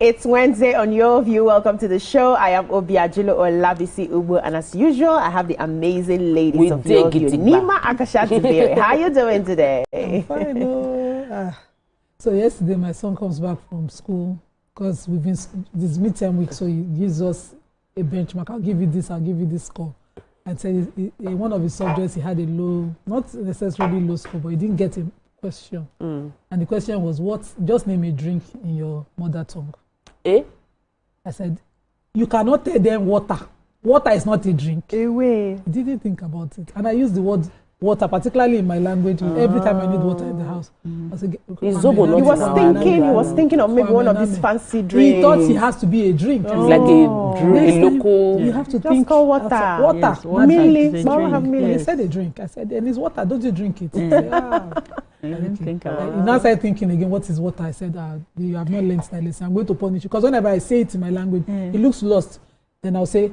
It's Wednesday on Your View. Welcome to the show. I am Obiajulo Olabisi Ubu, and as usual, I have the amazing ladies of Your View. Nima Akashatibere. How you doing today? I'm fine. So yesterday, my son comes back from school because we've been this midterm week, so he gives us a benchmark. I'll give you this. I'll give you this score. And said in one of his subjects, he had a low, not necessarily low score, but he didn't get a question. And the question was, just name a drink in your mother tongue. I said, you cannot tell them water. Water is not a drink. Away. He didn't think about it. And I used the word water, particularly in my language. Every time I need water in the house, I said, he was thinking of maybe one of these fancy drinks. He thought it has to be a drink. Like a local. You have to just think. call water. Water. Yes, water. He said a drink. I said, and it's water. Don't you drink it? I didn't think about it. Now I started thinking again, what is water? I said, you have not learned that lesson. I'm going to punish you. Because whenever I say it in my language, it looks lost. Then I'll say,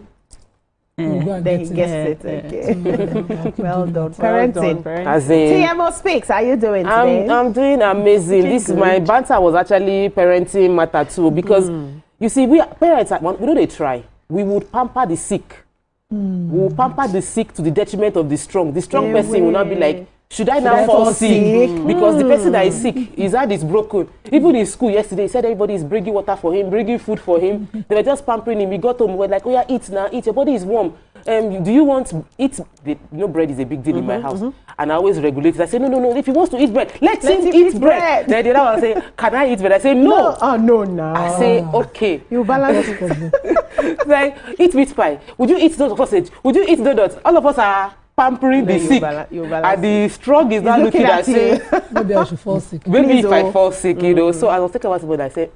then he gets it. Okay. Well done. Parenting. TMO Speaks, how are you doing today? I'm doing amazing. This is my banter was actually parenting matter too, because you see, we parents, we don't try. We would pamper the sick. We will pamper the sick to the detriment of the strong. The strong person will not be like, should I now fall sick? Because the person that is sick, his heart is broken. Even in school yesterday, he said everybody is bringing water for him, bringing food for him. They were just pampering him. We got home, we were like, oh yeah, eat now, eat. Your body is warm. Do you want to eat? Bread is a big deal in my house. And I always regulate it. I say, no, if he wants to eat bread, let him eat bread. Then the other one say, can I eat bread? I say, no. No. I say, okay. You balance it. Like, eat meat pie. Would you eat sausage? Would you eat donuts? All of us are pampering the sick, and the strong is not looking at saying, maybe I should fall sick. Maybe if I fall sick, you know. So I was thinking about it, but I said,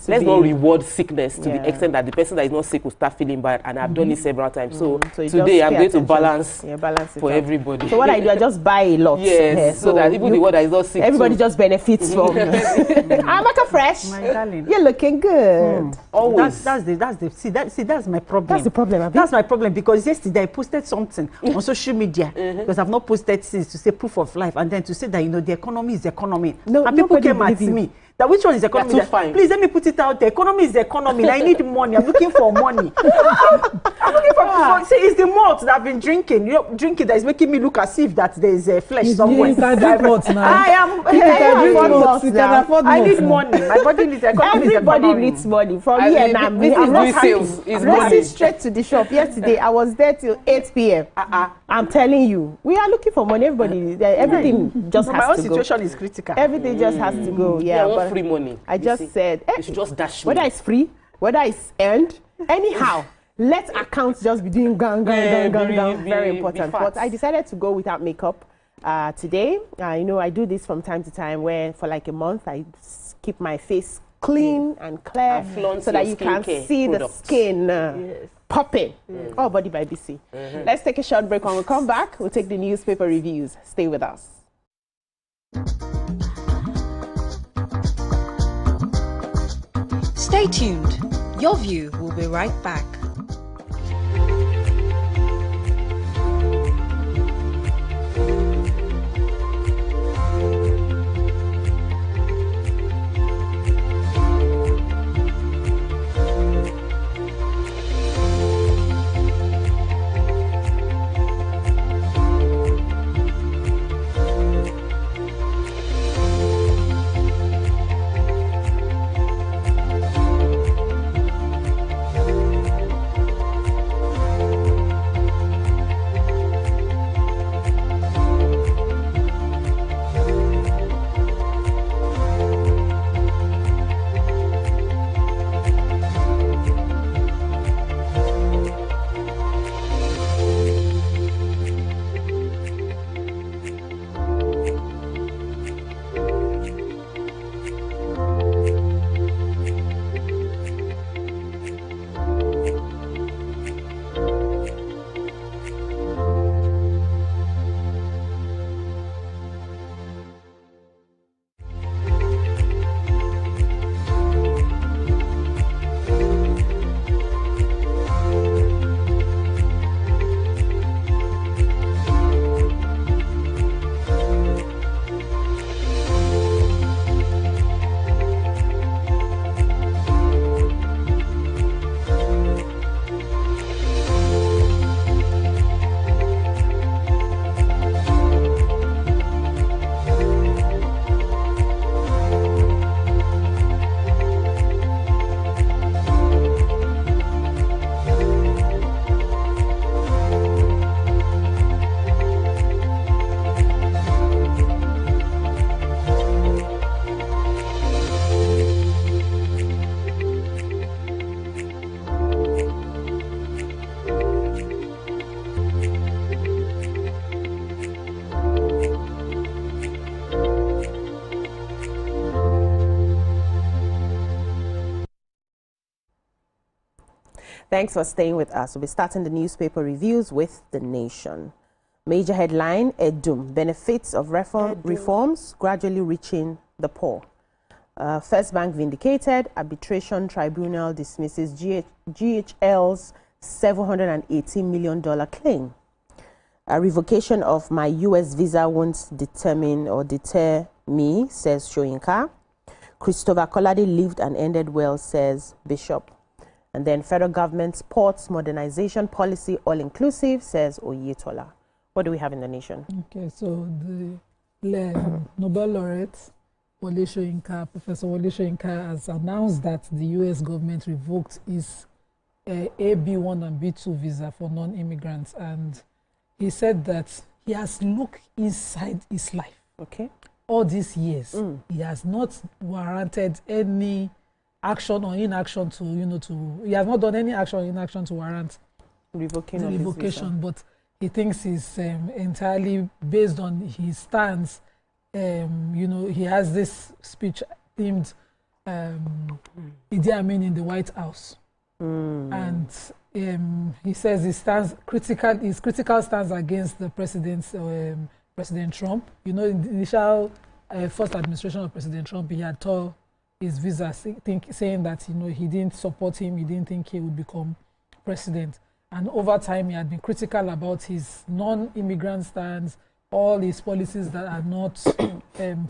let's not reward sickness to the extent that the person that is not sick will start feeling bad. And I've done it several times. So today I'm going to balance for everybody. So what I do, I just buy a lot. Yes, so that even the one that is not sick, everybody just benefits from it. I'm like a fresh. My darling, you're looking good. Always. That's my problem. That's the problem. That's my problem, because yesterday I posted something on social media, because I've not posted since, to say proof of life, and then to say that, you know, the economy is the economy. No, and people came at me that which one is economy? Please let me put it out. The economy is the economy. I need money. I'm looking for money. I'm looking for. See, it's the malt that I've been drinking. You know, drinking that is making me look as if that there is a flesh somewhere. You can drink malt now. I need money. My body needs economy. Everybody needs money. From here and I'm racing straight to the shop. Yesterday I was there till 8 p.m. I'm telling you, we are looking for money. Everybody, everything just has to go. My own situation is critical. Everything just has to go. Yeah, but free money. I just said, you should just dash me. Whether it's free, whether it's earned, anyhow, let accounts just be doing gang. Very important. But I decided to go without makeup today. You know, I do this from time to time, where for like a month I keep my face clean and clear, so that you can see the skin popping. All Body by BC. Let's take a short break. When we come back, we'll take the newspaper reviews. Stay with us. Stay tuned. Your View will be right back. Thanks for staying with us. We'll be starting the newspaper reviews with The Nation. Major headline, Edum, benefits of reforms gradually reaching the poor. First Bank vindicated, arbitration tribunal dismisses GHL's $780 million claim. A revocation of my US visa won't determine or deter me, says Shoyinka. Christopher Kolade lived and ended well, says Bishop. And then federal government's ports modernization policy all-inclusive, says Oyetola. What do we have in The Nation? Okay, so the Nobel laureate, Professor Wole Soyinka, has announced that the US government revoked his AB1 and B2 visa for non-immigrants. And he said that he has looked inside his life. Okay. All these years, he has not warranted any action or inaction he has not done any action or inaction to warrant revocation, but he thinks it's entirely based on his stance. He has this speech themed Idi Amin in the White House. And he says his critical stance against the President Trump. In the initial first administration of President Trump, he had tore his visa, saying that he didn't support him, he didn't think he would become president. And over time, he had been critical about his non-immigrant stance, all his policies that are not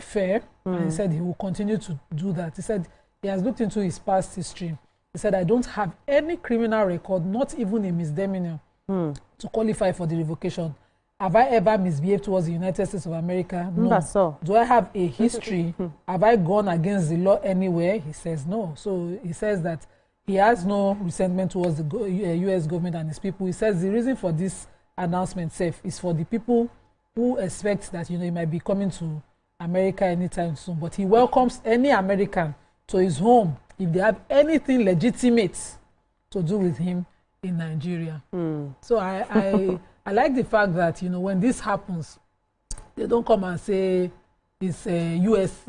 fair. And he said he will continue to do that. He said he has looked into his past history. He said, I don't have any criminal record, not even a misdemeanor, to qualify for the revocation. Have I ever misbehaved towards the United States of America? No. So. Do I have a history? Have I gone against the law anywhere? He says no. So he says that he has no resentment towards the U.S. government and its people. He says the reason for this announcement is for the people who expect that he might be coming to America anytime soon. But he welcomes any American to his home if they have anything legitimate to do with him in Nigeria. So I like the fact that when this happens, they don't come and say it's US.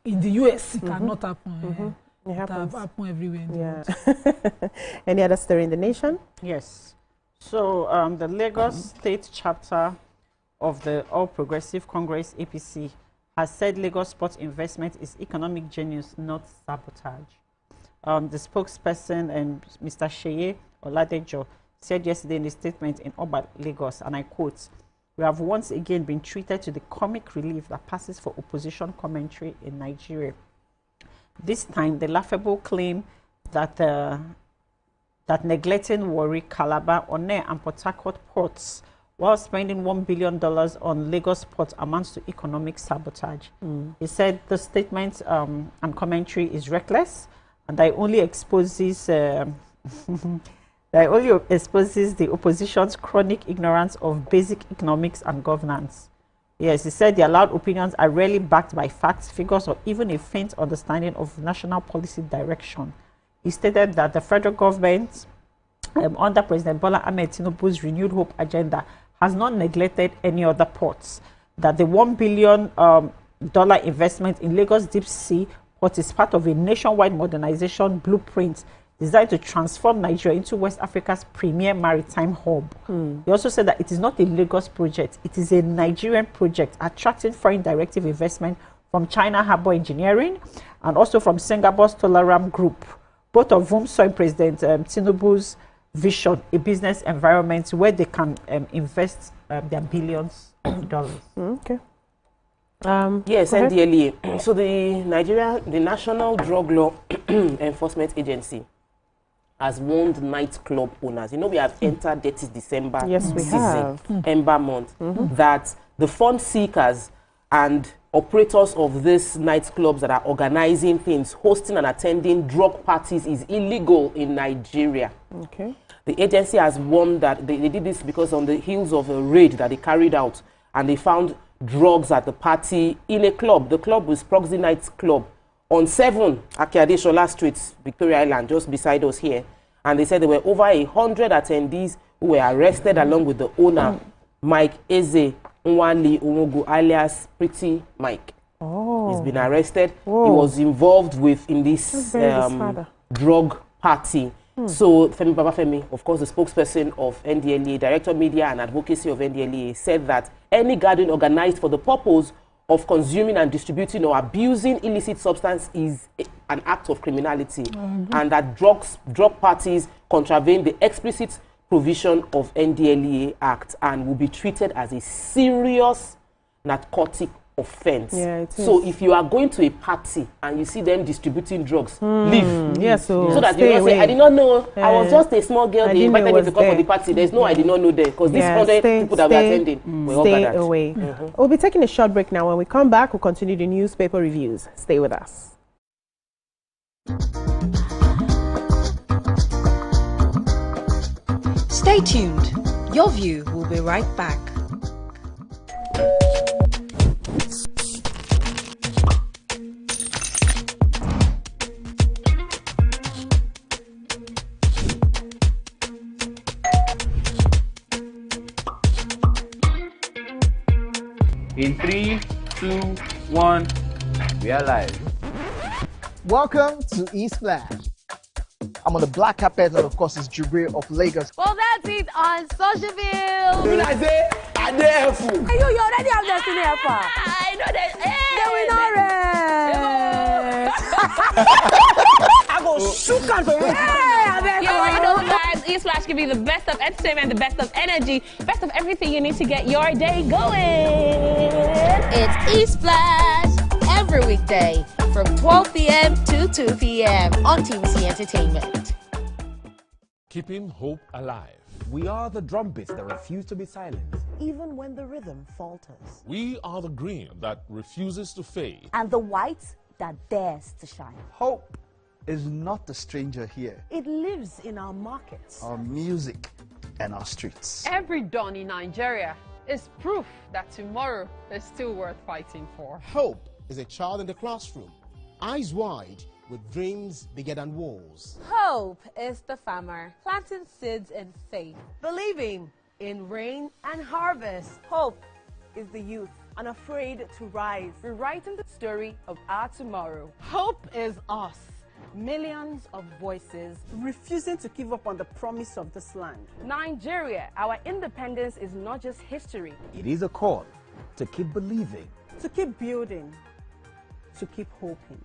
In the US, it cannot happen. It happens. Happen everywhere in the world. Any other story in The Nation? Yes. So the Lagos State chapter of the All Progressive Congress (APC) has said Lagos Port investment is economic genius, not sabotage. The spokesperson, Mr. Sheye Oladejo, said yesterday in a statement in Oba, Lagos, and I quote, "We have once again been treated to the comic relief that passes for opposition commentary in Nigeria. This time, the laughable claim that that neglecting Warri, Calabar, Onne, and Port Harcourt ports while spending $1 billion on Lagos port amounts to economic sabotage." He said the statement and commentary is reckless and that only exposes the opposition's chronic ignorance of basic economics and governance. Yes, he said the loud opinions are rarely backed by facts, figures, or even a faint understanding of national policy direction. He stated that the federal government, under President Bola Ahmed Tinubu's renewed hope agenda, has not neglected any other ports, that the $1 billion investment in Lagos Deep Sea Port is part of a nationwide modernization blueprint designed to transform Nigeria into West Africa's premier maritime hub. He also said that it is not a Lagos project, it is a Nigerian project attracting foreign directive investment from China Harbour Engineering and also from Singapore's Tolaram Group, both of whom saw in President Tinubu's vision a business environment where they can invest their billions of dollars. Okay. Yes, NDLEA. So the National Drug Law Enforcement Agency has warned nightclub owners. We have entered dirty December Ember month, that the fund seekers and operators of these nightclubs that are organizing things, hosting and attending drug parties is illegal in Nigeria. Okay. The agency has warned that they did this because on the heels of a raid that they carried out, and they found drugs at the party in a club. The club was Proxy Night Club on 7 Akiadeshola Street, Victoria Island, just beside us here. And they said there were over 100 attendees who were arrested along with the owner, Mike Eze Nwali Umogu, alias Pretty Mike. He's been arrested. He was involved in this drug party. So Femi Babafemi, of course, the spokesperson of NDLEA, Director of Media and Advocacy of NDLEA, said that any gathering organized for the purpose of consuming and distributing or abusing illicit substance is an act of criminality, and that drug parties contravene the explicit provision of NDLEA Act and will be treated as a serious narcotic offense. Yeah, so if you are going to a party and you see them distributing drugs, leave. Yeah, so that you don't say, I did not know, I was just a small girl, they invited me to come for the party. There's no, I did not know there, because these 100 people that were attending were all gathered. Stay away. We'll be taking a short break now. When we come back, we'll continue the newspaper reviews. Stay with us. Stay tuned. Your View will be right back. In 3, 2, 1, we are live. Welcome to East Flash. I'm on the black carpet, and of course, it's Jubril of Lagos. Well, that's it on Socialville. When I say, I dare fool. You already have Destiny Helper. I know that. I go shoot out for you. You already know, guys. East Flash give you the best of entertainment, the best of energy, best of everything you need to get your day going. It's East Flash every weekday from 12 p.m. to 2 p.m. on TVC Entertainment. Keeping hope alive. We are the drumbeats that refuse to be silenced, even when the rhythm falters. We are the green that refuses to fade, and the white that dares to shine. Hope is not a stranger here. It lives in our markets, our music, and our streets. Every dawn in Nigeria is proof that tomorrow is still worth fighting for. Hope is a child in the classroom, eyes wide, with dreams bigger than walls. Hope is the farmer planting seeds in faith, believing in rain and harvest. Hope is the youth unafraid to rise, rewriting the story of our tomorrow. Hope is us, millions of voices refusing to give up on the promise of this land. Nigeria, our independence is not just history. It is a call to keep believing, to keep building, to keep hoping.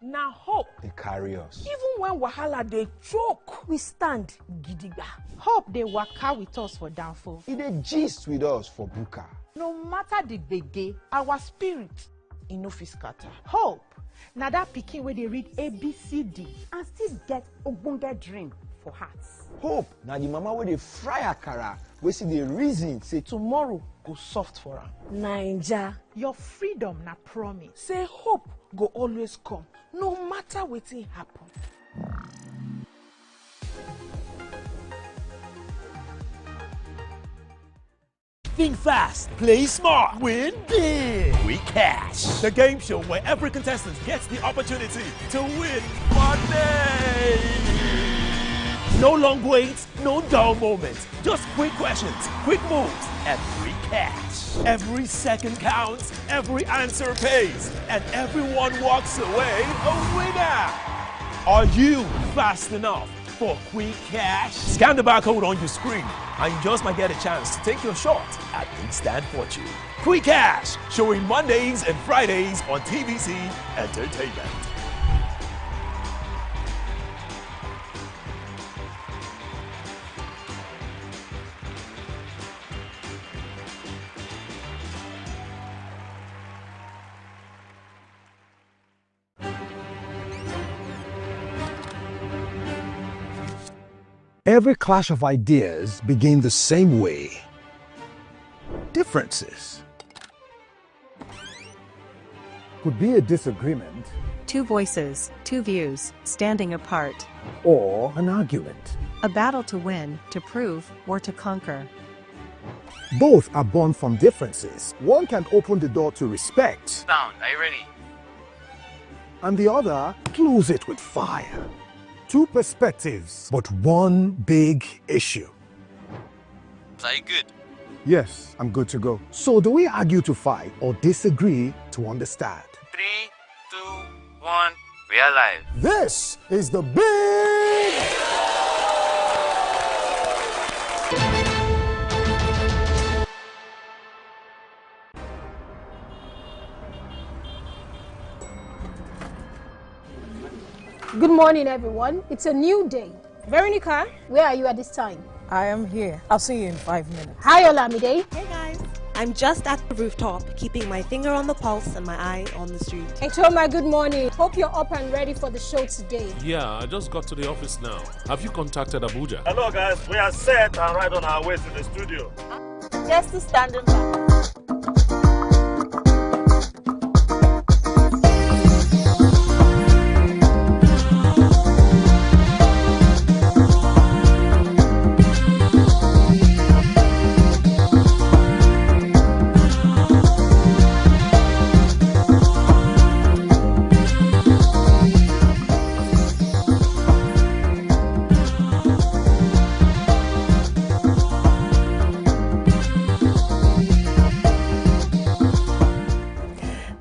Now hope they carry us. Even when wahala they choke, we stand gidigba. Hope they waka with us for downfall. They gist with us for buka. No matter the gbege, our spirit in no fit scatter. Hope now that pikin where they read ABCD and still get ogbonge dream for hearts. Hope now the mama where they fry akara, we see the reason say tomorrow go soft for her. Naija, your freedom na promise. Say hope go always come, no matter wetin happen. Think fast, play smart, win big. We Cash, the game show where every contestant gets the opportunity to win money. No long waits, no dull moments, just quick questions, quick moves, and free cash. Every second counts, every answer pays, and everyone walks away a winner. Are you fast enough for quick cash? Scan the barcode on your screen, and you just might get a chance to take your shot at instant fortune. Quick Cash, showing Mondays and Fridays on TVC Entertainment. Every clash of ideas begins the same way. Differences could be a disagreement, two voices, two views, standing apart, or an argument. A battle to win, to prove, or to conquer. Both are born from differences. One can open the door to respect. Sound, are you ready? And the other close it with fire. Two perspectives, but one big issue. Are you good? Yes, I'm good to go. So do we argue to fight or disagree to understand? 3, 2, 1, we are live. This is the big... Good morning, everyone. It's a new day. Veronica, where are you at this time? I am here. I'll see you in 5 minutes. Hi, Olamide. Hey, guys. I'm just at the rooftop, keeping my finger on the pulse and my eye on the street. Hey, Toma, good morning. Hope you're up and ready for the show today. Yeah, I just got to the office now. Have you contacted Abuja? Hello, guys. We are set and right on our way to the studio. Just standing by.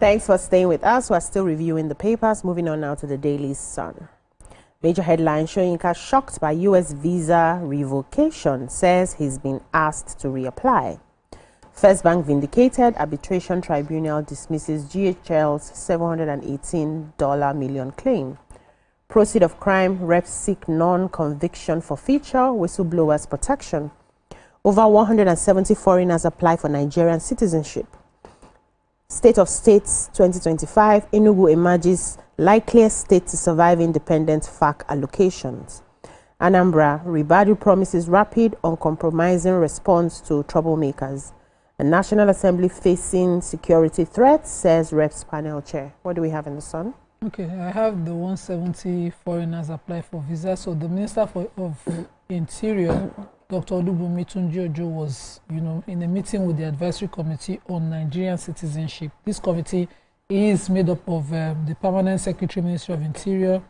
Thanks for staying with us. We're still reviewing the papers. Moving on now to the Daily Sun. Major headline: Soyinka shocked by U.S. visa revocation, says he's been asked to reapply. First Bank vindicated, arbitration tribunal dismisses GHL's $718 million claim. Proceed of crime, reps seek non-conviction forfeiture, whistleblowers protection. Over 170 foreigners apply for Nigerian citizenship. State of States 2025, Enugu emerges likeliest state to survive independent FAC allocations. Anambra, Ribadu promises rapid, uncompromising response to troublemakers. The National Assembly facing security threats, says Reps panel chair. What do we have in the Sun? Okay, I have the 170 foreigners apply for visa. So the Minister of Interior, Dr. Olubunmi Tunji-Ojo, was, in a meeting with the Advisory Committee on Nigerian Citizenship. This committee is made up of the Permanent Secretary, Ministry of Interior,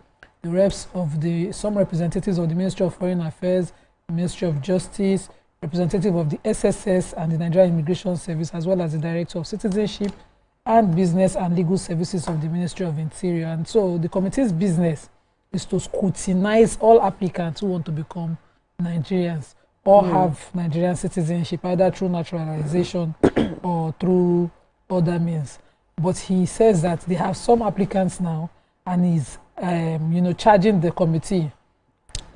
the reps of some representatives of the Ministry of Foreign Affairs, the Ministry of Justice, representative of the SSS and the Nigerian Immigration Service, as well as the Director of Citizenship and Business and Legal Services of the Ministry of Interior. And so the committee's business is to scrutinize all applicants who want to become Nigerians or have Nigerian citizenship, either through naturalization or through other means. But he says that they have some applicants now, and he's charging the committee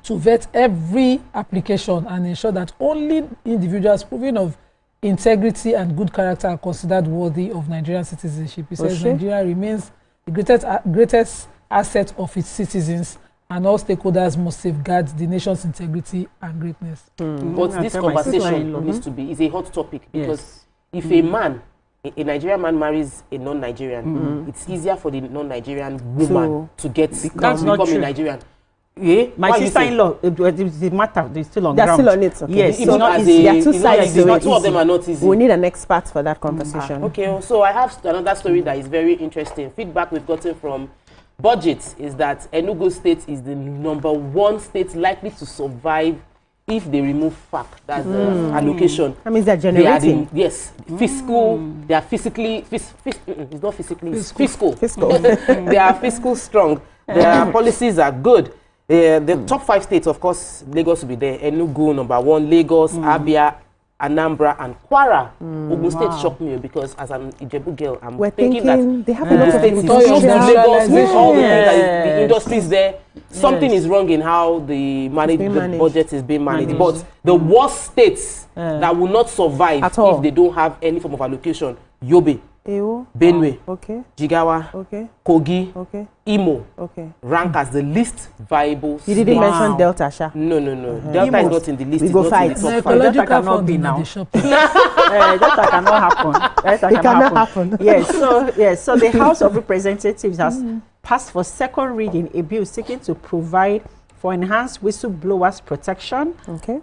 to vet every application and ensure that only individuals proving of integrity and good character are considered worthy of Nigerian citizenship. He says Nigeria remains the greatest asset of its citizens, and all stakeholders must safeguard the nation's integrity and greatness. But this conversation needs to be, is a hot topic, because if a man, a Nigerian man marries a non-Nigerian, it's easier for the non-Nigerian woman to become a Nigerian. Yeah? My sister-in-law, the matter, they're still on they're ground. Still on it. Okay. Yes, it's not easy. There are two sides to it. Two of them are not easy. We need an expert for that conversation. Okay, so I have another story that is very interesting. Feedback we've gotten from Budget is that Enugu State is the #1 state likely to survive if they remove FAC, that's allocation. That means they're generating. Fiscal. They are physically, it's not physically, it's fiscal. They are fiscal strong. Their policies are good. The top 5 states, of course, Lagos will be there. Enugu, #1, Lagos, Abia, Anambra, and Kwara. Ogun State shocked me because as an Ijebu girl, I'm thinking that they have a lot of Lagos, all the industries there. Something is wrong in how the budget is being managed. But the worst states that will not survive if they don't have any form of allocation: Yobe, Benue, Jigawa, Kogi, Imo, rank as the least viable. You didn't mention Delta, Sha. No. Delta is not in the list. We go fight. Delta cannot be now. Delta cannot happen. It cannot happen. Yes. So the House of Representatives has passed for second reading a bill seeking to provide for enhanced whistleblowers protection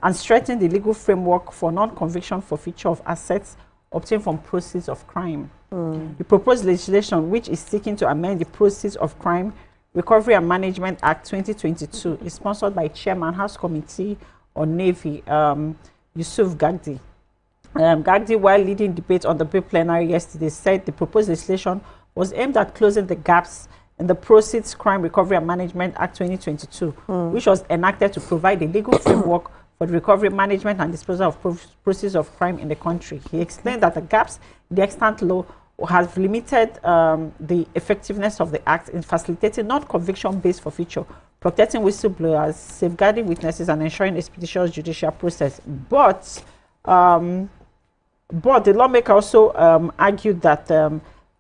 and strengthen the legal framework for non-conviction forfeiture of assets obtained from proceeds of crime. The proposed legislation, which is seeking to amend the Proceeds of Crime Recovery and Management Act 2022, is sponsored by Chairman House Committee on Navy, Yusuf Gagdi. Gagdi, while leading debate on the bill plenary yesterday, said the proposed legislation was aimed at closing the gaps in the Proceeds Crime Recovery and Management Act 2022, which was enacted to provide a legal framework for the recovery, management, and disposal of proceeds of crime in the country. He explained that the gaps in the extant law have limited the effectiveness of the act in facilitating non-conviction-based forfeiture, protecting whistleblowers, safeguarding witnesses, and ensuring expeditious judicial process. But the lawmaker also argued that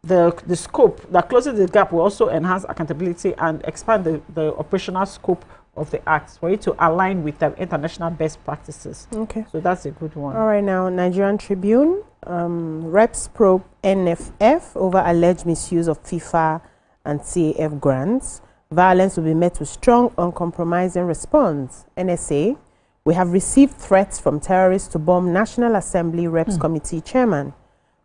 the scope, that closing the gap will also enhance accountability and expand the operational scope of the act for it to align with the international best practices. Okay. So that's a good one. All right, now, Nigerian Tribune, reps probe NFF over alleged misuse of FIFA and CAF grants. Violence will be met with strong, uncompromising response. NSA, we have received threats from terrorists to bomb National Assembly Reps Committee Chairman.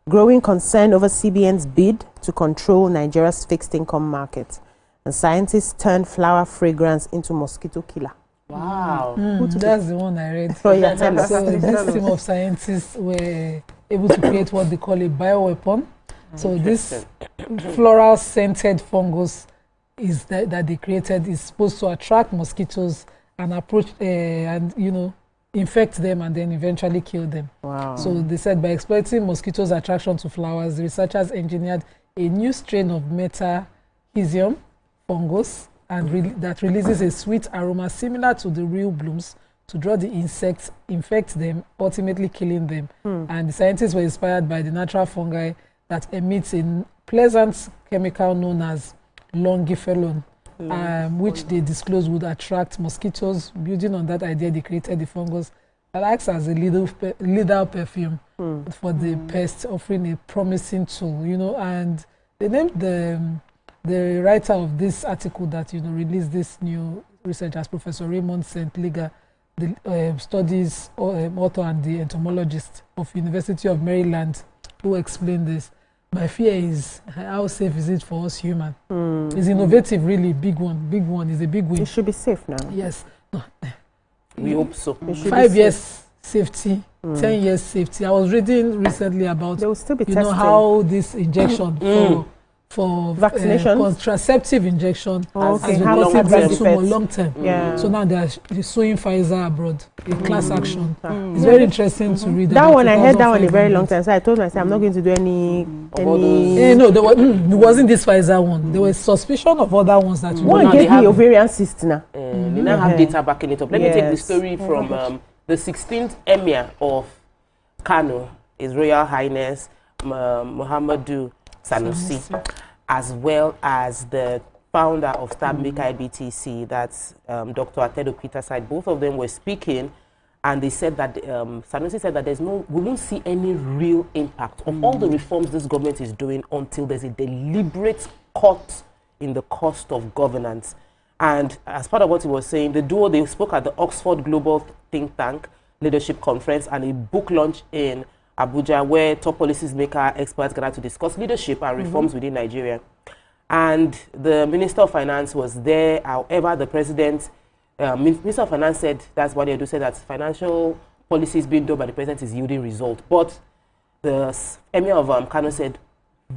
Growing concern over CBN's bid to control Nigeria's fixed income market. And scientists turned flower fragrance into mosquito killer. Wow. That's the one I read. Oh, yeah, tell us. So this team of scientists were able to create what they call a bioweapon. So this floral scented fungus is that they created is supposed to attract mosquitoes and approach and infect them and then eventually kill them. Wow. So they said by exploiting mosquitoes' attraction to flowers, the researchers engineered a new strain of Metahizium fungus and that releases a sweet aroma similar to the real blooms to draw the insects, infect them, ultimately killing them. And the scientists were inspired by the natural fungi that emits a pleasant chemical known as longiphelon, which they disclosed would attract mosquitoes. Building on that idea, they created the fungus that acts as a lethal perfume for the pests, offering a promising tool, and they named the writer of this article that released this new research as Professor Raymond St. Liga, the studies author and the entomologist of University of Maryland, who explained this. My fear is how safe is it for us human? It's innovative, really, big one is a big win. It should be safe now. Yes. We hope so. 5 years safety, 10 years safety. I was reading recently about they will still be testing how this injection for vaccination, contraceptive injection has been long term. So now they're suing Pfizer abroad in class action. It's very interesting to read. That one I heard that one a very long time. So I told myself I'm not going to do any. No, it wasn't this Pfizer one. There was suspicion of other ones that one gave me ovarian cyst now. They now have data backing it up. Let me take the story from the 16th Emir of Kano, His Royal Highness Muhammadu Sanusi, as well as the founder of Stanbic IBTC, that's Dr. Atedo Peterside. Both of them were speaking, and they said that Sanusi said that we won't see any real impact of all the reforms this government is doing until there's a deliberate cut in the cost of governance. And as part of what he was saying, the duo, they spoke at the Oxford Global Think Tank Leadership Conference and a book launch in Abuja, where top policies maker experts gathered to discuss leadership and reforms within Nigeria. And the Minister of Finance was there. However, the President, Minister of Finance said, that's what they do, said that financial policies being done by the President is yielding results. But the Emir of Kano said,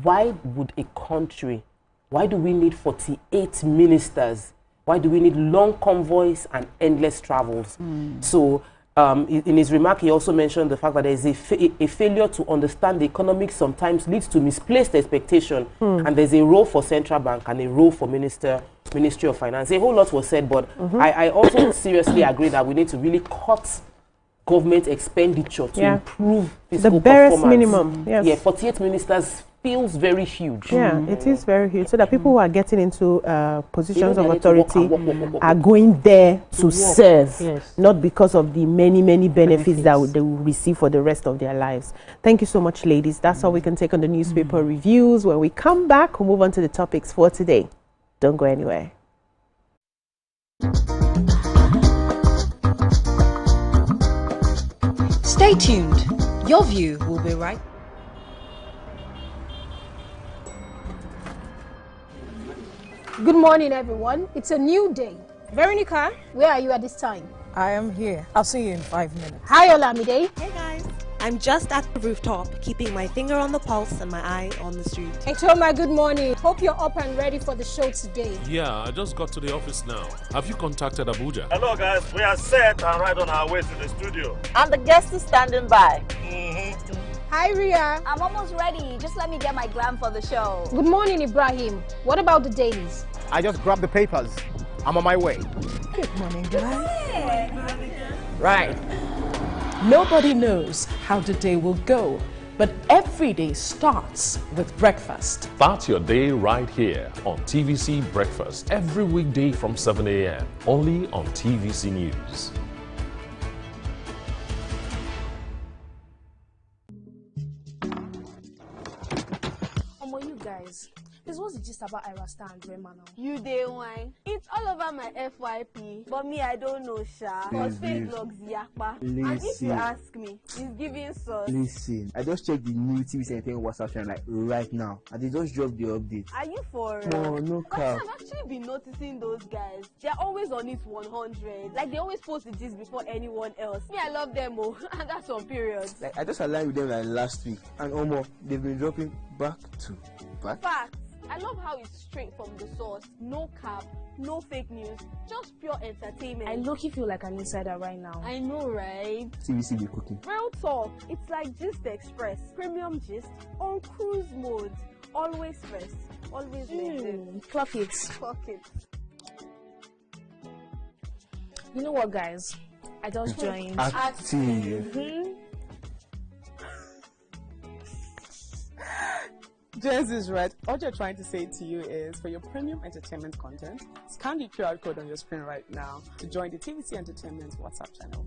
why would a country, why do we need 48 ministers? Why do we need long convoys and endless travels? So, in his remark, he also mentioned the fact that there is a failure to understand the economics sometimes leads to misplaced expectation, and there's a role for central bank and a role for Ministry of Finance. A whole lot was said, but I also seriously agree that we need to really cut government expenditure to improve fiscal the barest performance. Minimum. Yes. Yeah, 48 ministers feels very huge. Yeah, it is very huge. So that people who are getting into positions of authority are going there to serve, not because of the many benefits that they will receive for the rest of their lives. Thank you so much, ladies. That's all we can take on the newspaper reviews. When we come back, we'll move on to the topics for today. Don't go anywhere. Stay tuned. Your view will be right. Good morning, everyone. It's a new day. Veronica, where are you at this time? I am here. I'll see you in 5 minutes. Hi, Olamide. Hey, guys. I'm just at the rooftop, keeping my finger on the pulse and my eye on the street. Hey Toma, good morning. Hope you're up and ready for the show today. Yeah, I just got to the office now. Have you contacted Abuja? Hello guys, we are set and right on our way to the studio. And the guest is standing by. Hi Ria. I'm almost ready. Just let me get my glam for the show. Good morning Ibrahim. What about the dailies? I just grabbed the papers. I'm on my way. Good morning, guys. Right. Nobody knows how the day will go, but every day starts with breakfast. Start your day right here on TVC Breakfast every weekday from 7 a.m. only on TVC News. You guys, this was the gist about Ira Star and Rema now. You day wine. It's all over my FYP, but me I don't know, Sha. Cause fake blogs yakpa. And if you ask me, it's giving sauce. Listen, I just checked the new TVC Entertainment WhatsApp channel like right now, and they just dropped the update. Are you for real? No cap. I've actually been noticing those guys. They're always on it 100. Like they always post the gist before anyone else. Me, I love them, oh, and that's on periods. Like I just aligned with them like last week, and almost they've been dropping back to back. Facts. I love how it's straight from the source. No cap, no fake news, just pure entertainment. I low-key feel like an insider right now. I know, right? TVC be cooking. Real talk. It's like Gist Express, premium gist on cruise mode. Always first, always next. Clock it. Clock it. You know what, guys? I just joined. Active. Jens is right. All you're trying to say to you is, for your premium entertainment content, scan the QR code on your screen right now to join the TVC Entertainment WhatsApp channel.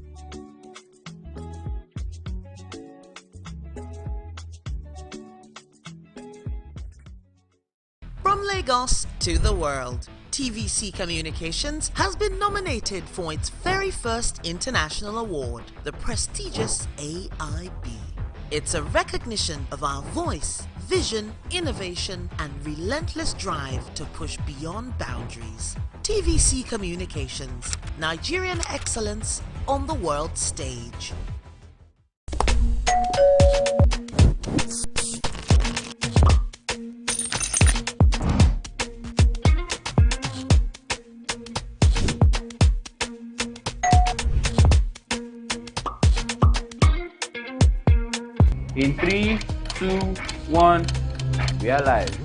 From Lagos to the world, TVC Communications has been nominated for its very first international award, the prestigious AIB. It's a recognition of our voice, vision, innovation, and relentless drive to push beyond boundaries. TVC Communications, Nigerian excellence on the world stage. In 3, 2, 1, we are live.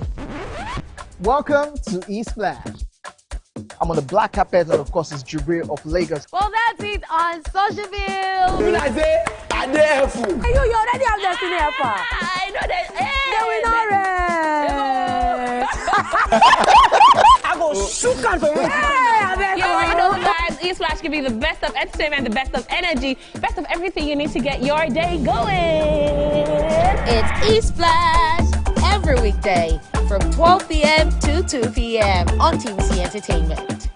Welcome to Eastland. I'm on the black carpet, and of course, it's Jubril of Lagos. Well, that's it on Socialville. When I say, I dare fool. You already have Destiny Alpha. I know that. I go shoot on for you. You already know, guys. Eastflash can be the best of entertainment, the best of energy, best of everything you need to get your day going. It's Eastflash every weekday from 12 p.m. to 2 p.m. on TVC Entertainment.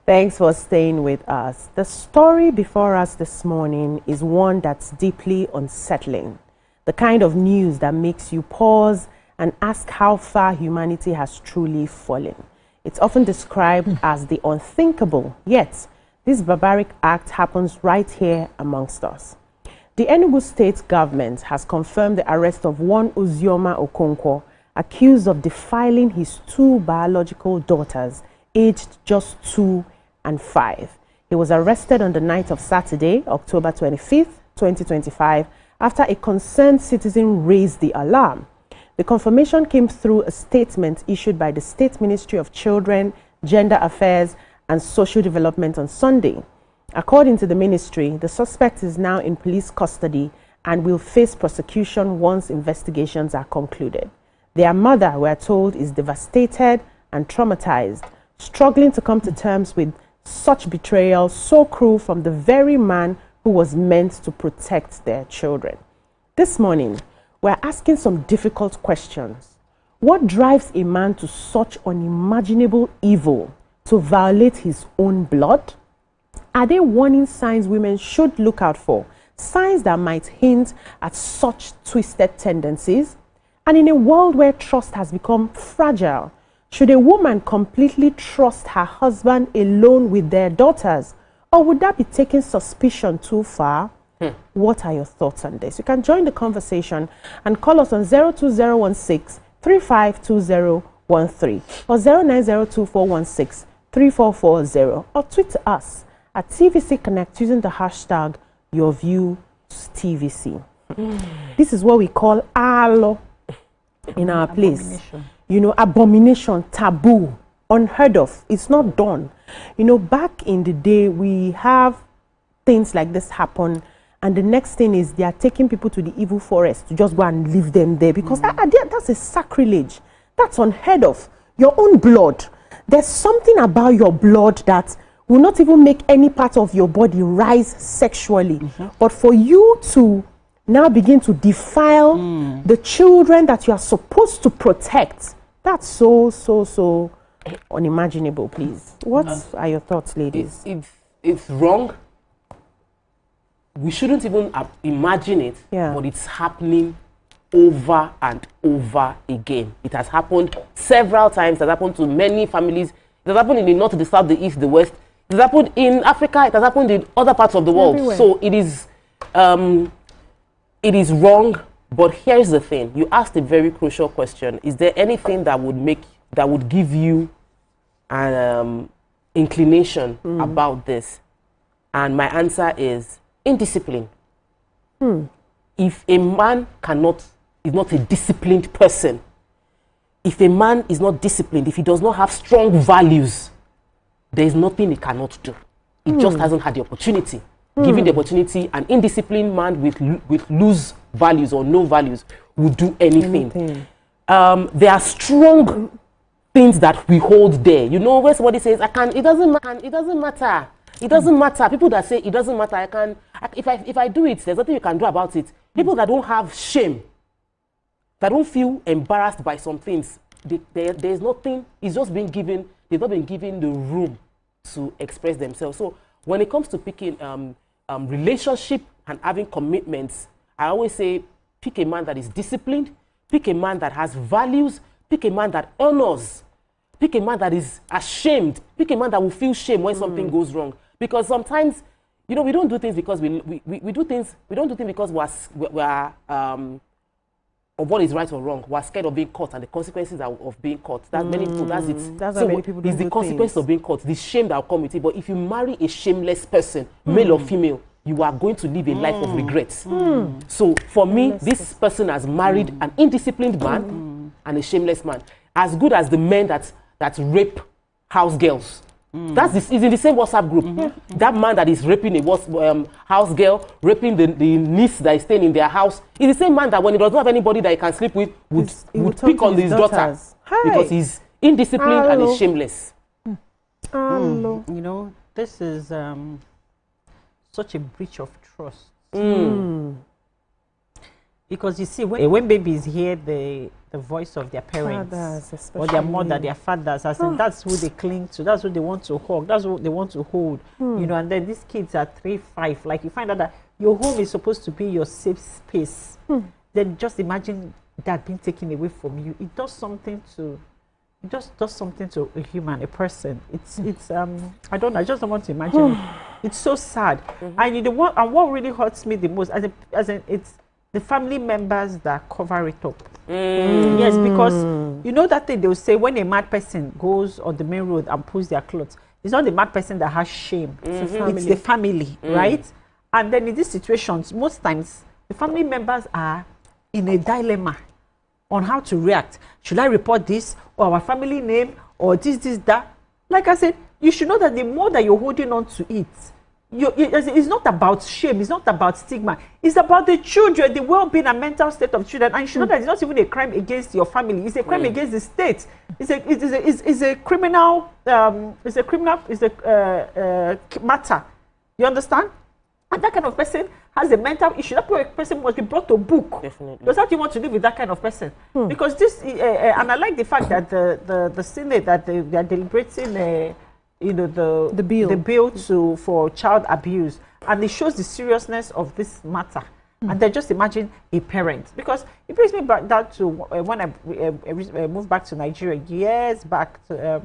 Thanks for staying with us. The story before us this morning is one that's deeply unsettling. The kind of news that makes you pause and ask how far humanity has truly fallen. It's often described as the unthinkable, yet this barbaric act happens right here amongst us. The Enugu state government has confirmed the arrest of one Uzioma Okonkwo, accused of defiling his two biological daughters, aged just 2 and 5. He was arrested on the night of Saturday, October 25th, 2025, after a concerned citizen raised the alarm. The confirmation came through a statement issued by the State Ministry of Children, Gender Affairs and Social Development on Sunday. According to the ministry, the suspect is now in police custody and will face prosecution once investigations are concluded. Their mother, we are told, is devastated and traumatized struggling to come to terms with such betrayal, so cruel from the very man who was meant to protect their children. This morning, we're asking some difficult questions. What drives a man to such unimaginable evil, to violate his own blood? Are there warning signs women should look out for? Signs that might hint at such twisted tendencies? And in a world where trust has become fragile, should a woman completely trust her husband alone with their daughters? Or would that be taking suspicion too far? What are your thoughts on this? You can join the conversation and call us on 02016 352013 or 0902416 or tweet us at TVC Connect using the hashtag YourViewsTVC. This is what we call alo in our place. You know, abomination, taboo, unheard of. It's not done. You know, back in the day, we have things like this happen, and the next thing is they are taking people to the evil forest to just go and leave them there, because that's a sacrilege. That's unheard of. Your own blood. There's something about your blood that will not even make any part of your body rise sexually. But for you to now begin to defile the children that you are supposed to protect, that's so unimaginable, please. What are your thoughts, ladies? It's wrong. We shouldn't even imagine it, but it's happening over and over again. It has happened several times. It has happened to many families. It has happened in the north, the south, the east, the west. It has happened in Africa. It has happened in other parts of the world. Everywhere. So it is wrong. But here's the thing: you asked a very crucial question. Is there anything that would give you an inclination about this? And my answer is indiscipline. If a man is not a disciplined person, if a man is not disciplined, if he does not have strong values, there is nothing he cannot do. He just hasn't had the opportunity. Given the opportunity, an indisciplined man with loose values or no values will do anything. There are strong things that we hold there. You know, where somebody says, it doesn't matter. It doesn't matter. People that say it doesn't matter, if I do it, there's nothing you can do about it. People that don't have shame, that don't feel embarrassed by some things, there's nothing, it's just being given, they've not been given the room to express themselves. So when it comes to picking relationship and having commitments, I always say pick a man that is disciplined, pick a man that has values, pick a man that honors, pick a man that is ashamed, pick a man that will feel shame when something goes wrong. Because sometimes, you know, we don't do things because we do things, we don't do things because we are of what is right or wrong. We're scared of being caught and the consequences of being caught. That's many people, that's it. That's so many people it's the consequence of being caught, the shame that will come with it. But if you marry a shameless person, male or female, you are going to live a life of regrets. So for me, this person has married an indisciplined man and a shameless man. As good as the men that rape house girls. Is in the same WhatsApp group. That man that is raping a house girl, raping the niece that is staying in their house, is the same man that when he does not have anybody that he can sleep with, would pick on his daughter. Because he's indisciplined and he's shameless. You know, this is such a breach of trust. Because you see, when babies hear the voice of their parents or their mother, their fathers, that's who they cling to, that's who they want to hug, that's what they want to hold. You know, and then these kids are 3, 5, like you find out that your home is supposed to be your safe space. Then just imagine that being taken away from you. It does something to a human, a person. It's I don't know, I just don't want to imagine it. It's so sad. And what really hurts me the most, as in it's the family members that cover it up. Yes, because you know that thing they will say when a mad person goes on the main road and pulls their clothes, it's not the mad person that has shame, it's the family, right? And then in these situations, most times the family members are in a dilemma on how to react. Should I report this, or our family name, or this, that? Like I said, you should know that the more that you're holding on to it, it's not about shame, it's not about stigma, it's about the children, the well-being and mental state of children. And you should know that it's not even a crime against your family, it's a crime against the state. It's a criminal matter. You understand? And that kind of person has a mental issue. That person must be brought to book. Definitely. Because how do you want to live with that kind of person? Because this, and I like the fact that the Senate, that they are deliberating, the bill for child abuse, and it shows the seriousness of this matter. And then just imagine a parent, because it brings me back down to when I moved back to Nigeria years back to,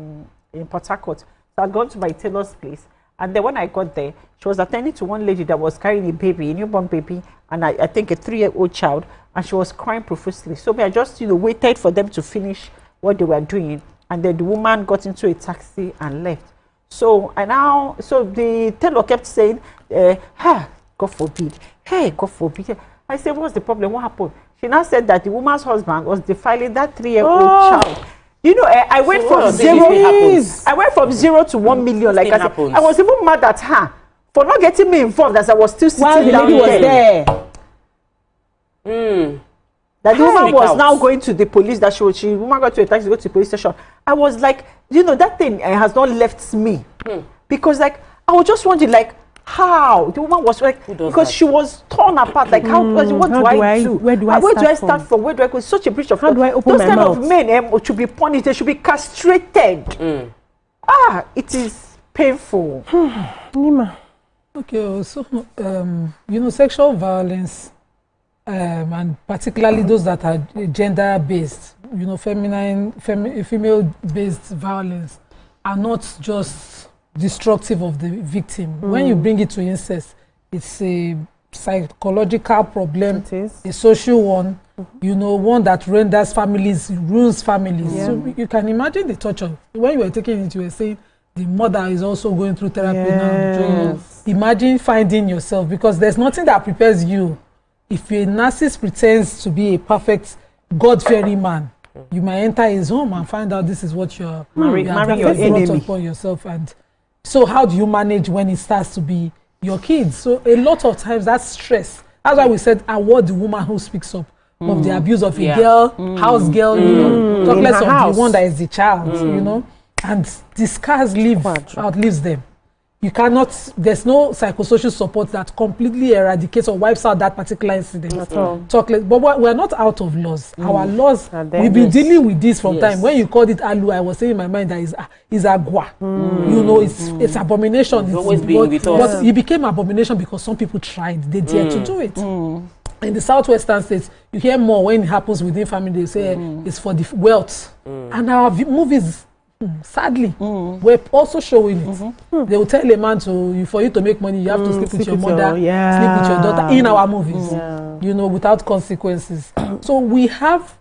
in Port Harcourt. So I'd gone to my tailor's place. And then when I got there, she was attending to one lady that was carrying a baby, a newborn baby, and I think a 3-year-old child, and she was crying profusely. So I just, waited for them to finish what they were doing, and then the woman got into a taxi and left. So the tailor kept saying, God forbid, hey, God forbid. I said, what's the problem? What happened? She now said that the woman's husband was defiling that 3-year-old child. I went from zero to 1 million. Like I said, I was even mad at her for not getting me involved as I was still sitting down there. That the woman was now going to the police. That she woman got to a taxi to go to the police station. I was like, that thing has not left me because I was just wondering how the woman was because she was torn apart. Like what do I do? Where do I start from? Where do I go? It's such a breach of trust. Those kind of men should be punished. They should be castrated. It is painful. Nima. Okay, so sexual violence, and particularly those that are gender-based, female-based violence, are not just destructive of the victim. When you bring it to incest, it's a psychological problem, a social one, one that ruins families. So you can imagine the torture. When you were taking it, you were saying the mother is also going through therapy now. Imagine finding yourself, because there's nothing that prepares you. If a narcissist pretends to be a perfect, God-fearing man, you might enter his home and find out this is what you're marrying your enemy upon yourself. And so how do you manage when it starts to be your kids? So a lot of times that's stress. That's why we said award the woman who speaks up of the abuse of a girl, house girl, talk less of the one that is the child, and the scars outlives them. You cannot, there's no psychosocial support that completely eradicates or wipes out that particular incident. Talk less, but we're not out of laws. Our laws, we've been dealing with this from time. When you called it alu, I was saying in my mind that is agua. It's abomination. It's always been with us. But it became abomination because some people tried. They dared to do it. In the southwestern states, you hear more when it happens within family. They say it's for the wealth. And our movies, sadly, we're also showing it. They will tell a man for you to make money, you have to sleep with your mother, sleep with your daughter in our movies, without consequences. So we have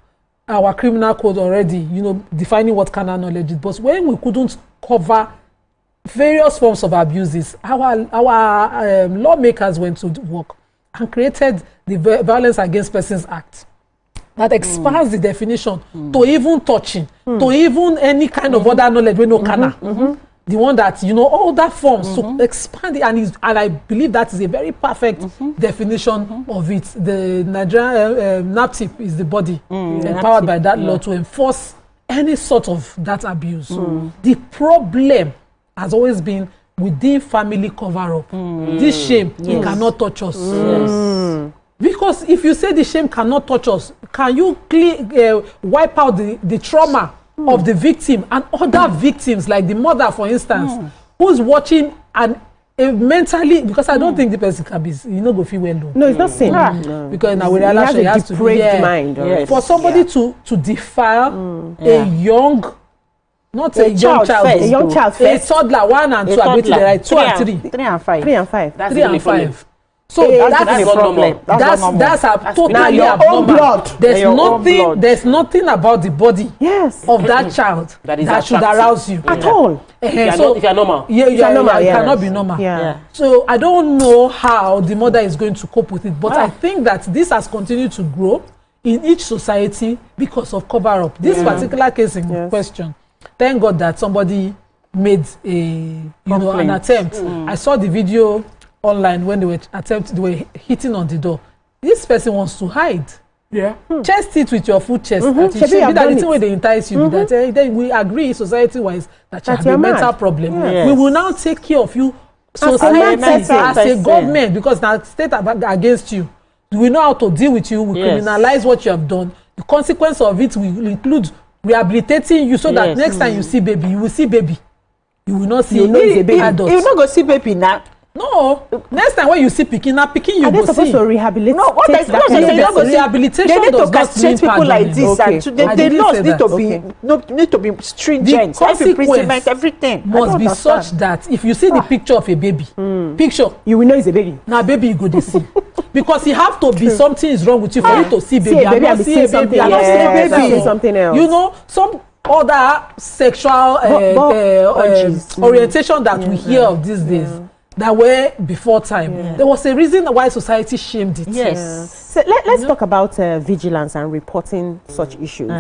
our criminal code already, defining what carnal knowledge is. But when we couldn't cover various forms of abuses, our lawmakers went to work and created the Violence Against Persons Act. That expands the definition to even touching, to even any kind of other knowledge we know carnal. The one that, all that forms to expand it, and I believe that is a very perfect definition of it. The Nigerian NAPTIP is the body empowered by that law to enforce any sort of that abuse. The problem has always been within family cover-up. This shame, it cannot touch us. Because if you say the shame cannot touch us, can you wipe out the trauma of the victim and other victims, like the mother, for instance, who's watching and mentally, because I don't think the person can be, go feel well. No, it's not same. Because now we realize she has to be mind. For somebody to defile a young, not a young child, a young child first. A toddler, 1 and 2, I bet they're like 2 and 3. 3 and 5. 3 and 5. That's 3 and 5. So that's not normal. That's totally abnormal. There's nothing about the body of that child that should arouse you at all. If you're normal. You cannot be normal. So I don't know how the mother is going to cope with it, but I think that this has continued to grow in each society because of cover-up. This particular case in question, thank God that somebody made an attempt. I saw the video online when they were hitting on the door. This person wants to hide. Yeah. Chest it with your full chest. That it should be that the thing where they entice you. That then we agree society-wise that you have a mental problem. Yes. We will now take care of you society as a government, because now state against you. We know how to deal with you. We criminalize what you have done. The consequence of it will include rehabilitating you so that next time you see baby, you will see baby. You will not see adult. You will not go see baby now. No. Next time when you see Pikin, now Pikin you go see. Are they supposed to rehabilitate? No, what I rehabilitation. They need to castrate people like this. The laws need to be stringent. The consequence everything must be such that if you see the picture of a baby, you will know it's a baby. Now baby you go to see. Because it have to be something is wrong with you for you to see baby. I not see a baby. I not see a baby. Something else. You know, some other sexual orientation that we hear of these days that were before time. There was a reason why society shamed it. Yes. So let's talk about vigilance and reporting such issues.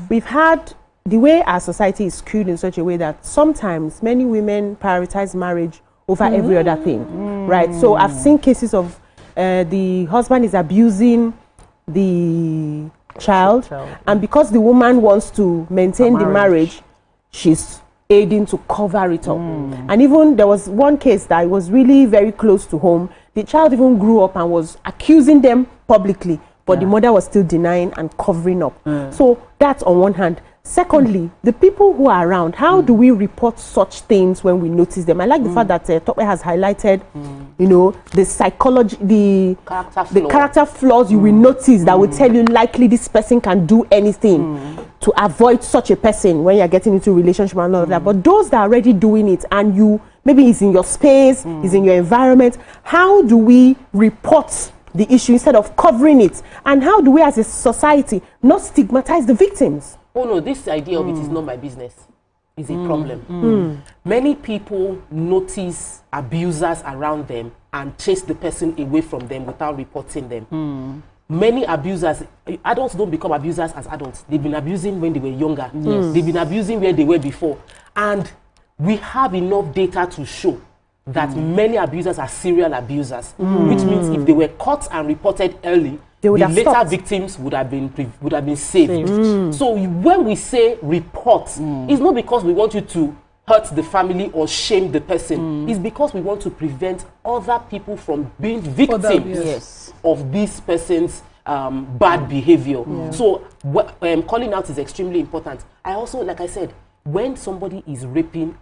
We've had the way our society is skewed in such a way that sometimes many women prioritize marriage over every other thing, right? So I've seen cases of the husband is abusing the child, and because the woman wants to maintain the marriage, she's aiding to cover it up. And even there was one case that was really very close to home. The child even grew up and was accusing them publicly, but the mother was still denying and covering up. So that's on one hand. Secondly, the people who are around, how do we report such things when we notice them? I like the fact that Tope has highlighted, you know, the psychology, the character flaws you will notice that will tell you likely this person can do anything to avoid such a person when you're getting into a relationship and all of that. But those that are already doing it and you, maybe it's in your space, it's in your environment, how do we report the issue instead of covering it? And how do we as a society not stigmatize the victims? Oh no, this idea of it is not my business is a problem. Many people notice abusers around them and chase the person away from them without reporting them. Many abusers, adults don't become abusers as adults. They've been abusing when they were younger. They've been abusing where they were before. And we have enough data to show that many abusers are serial abusers, which means if they were caught and reported early, the later victims would have been saved. So when we say report, it's not because we want you to hurt the family or shame the person. It's because we want to prevent other people from being victims of this person's bad behavior. So calling out is extremely important. I also, like I said, when somebody is raping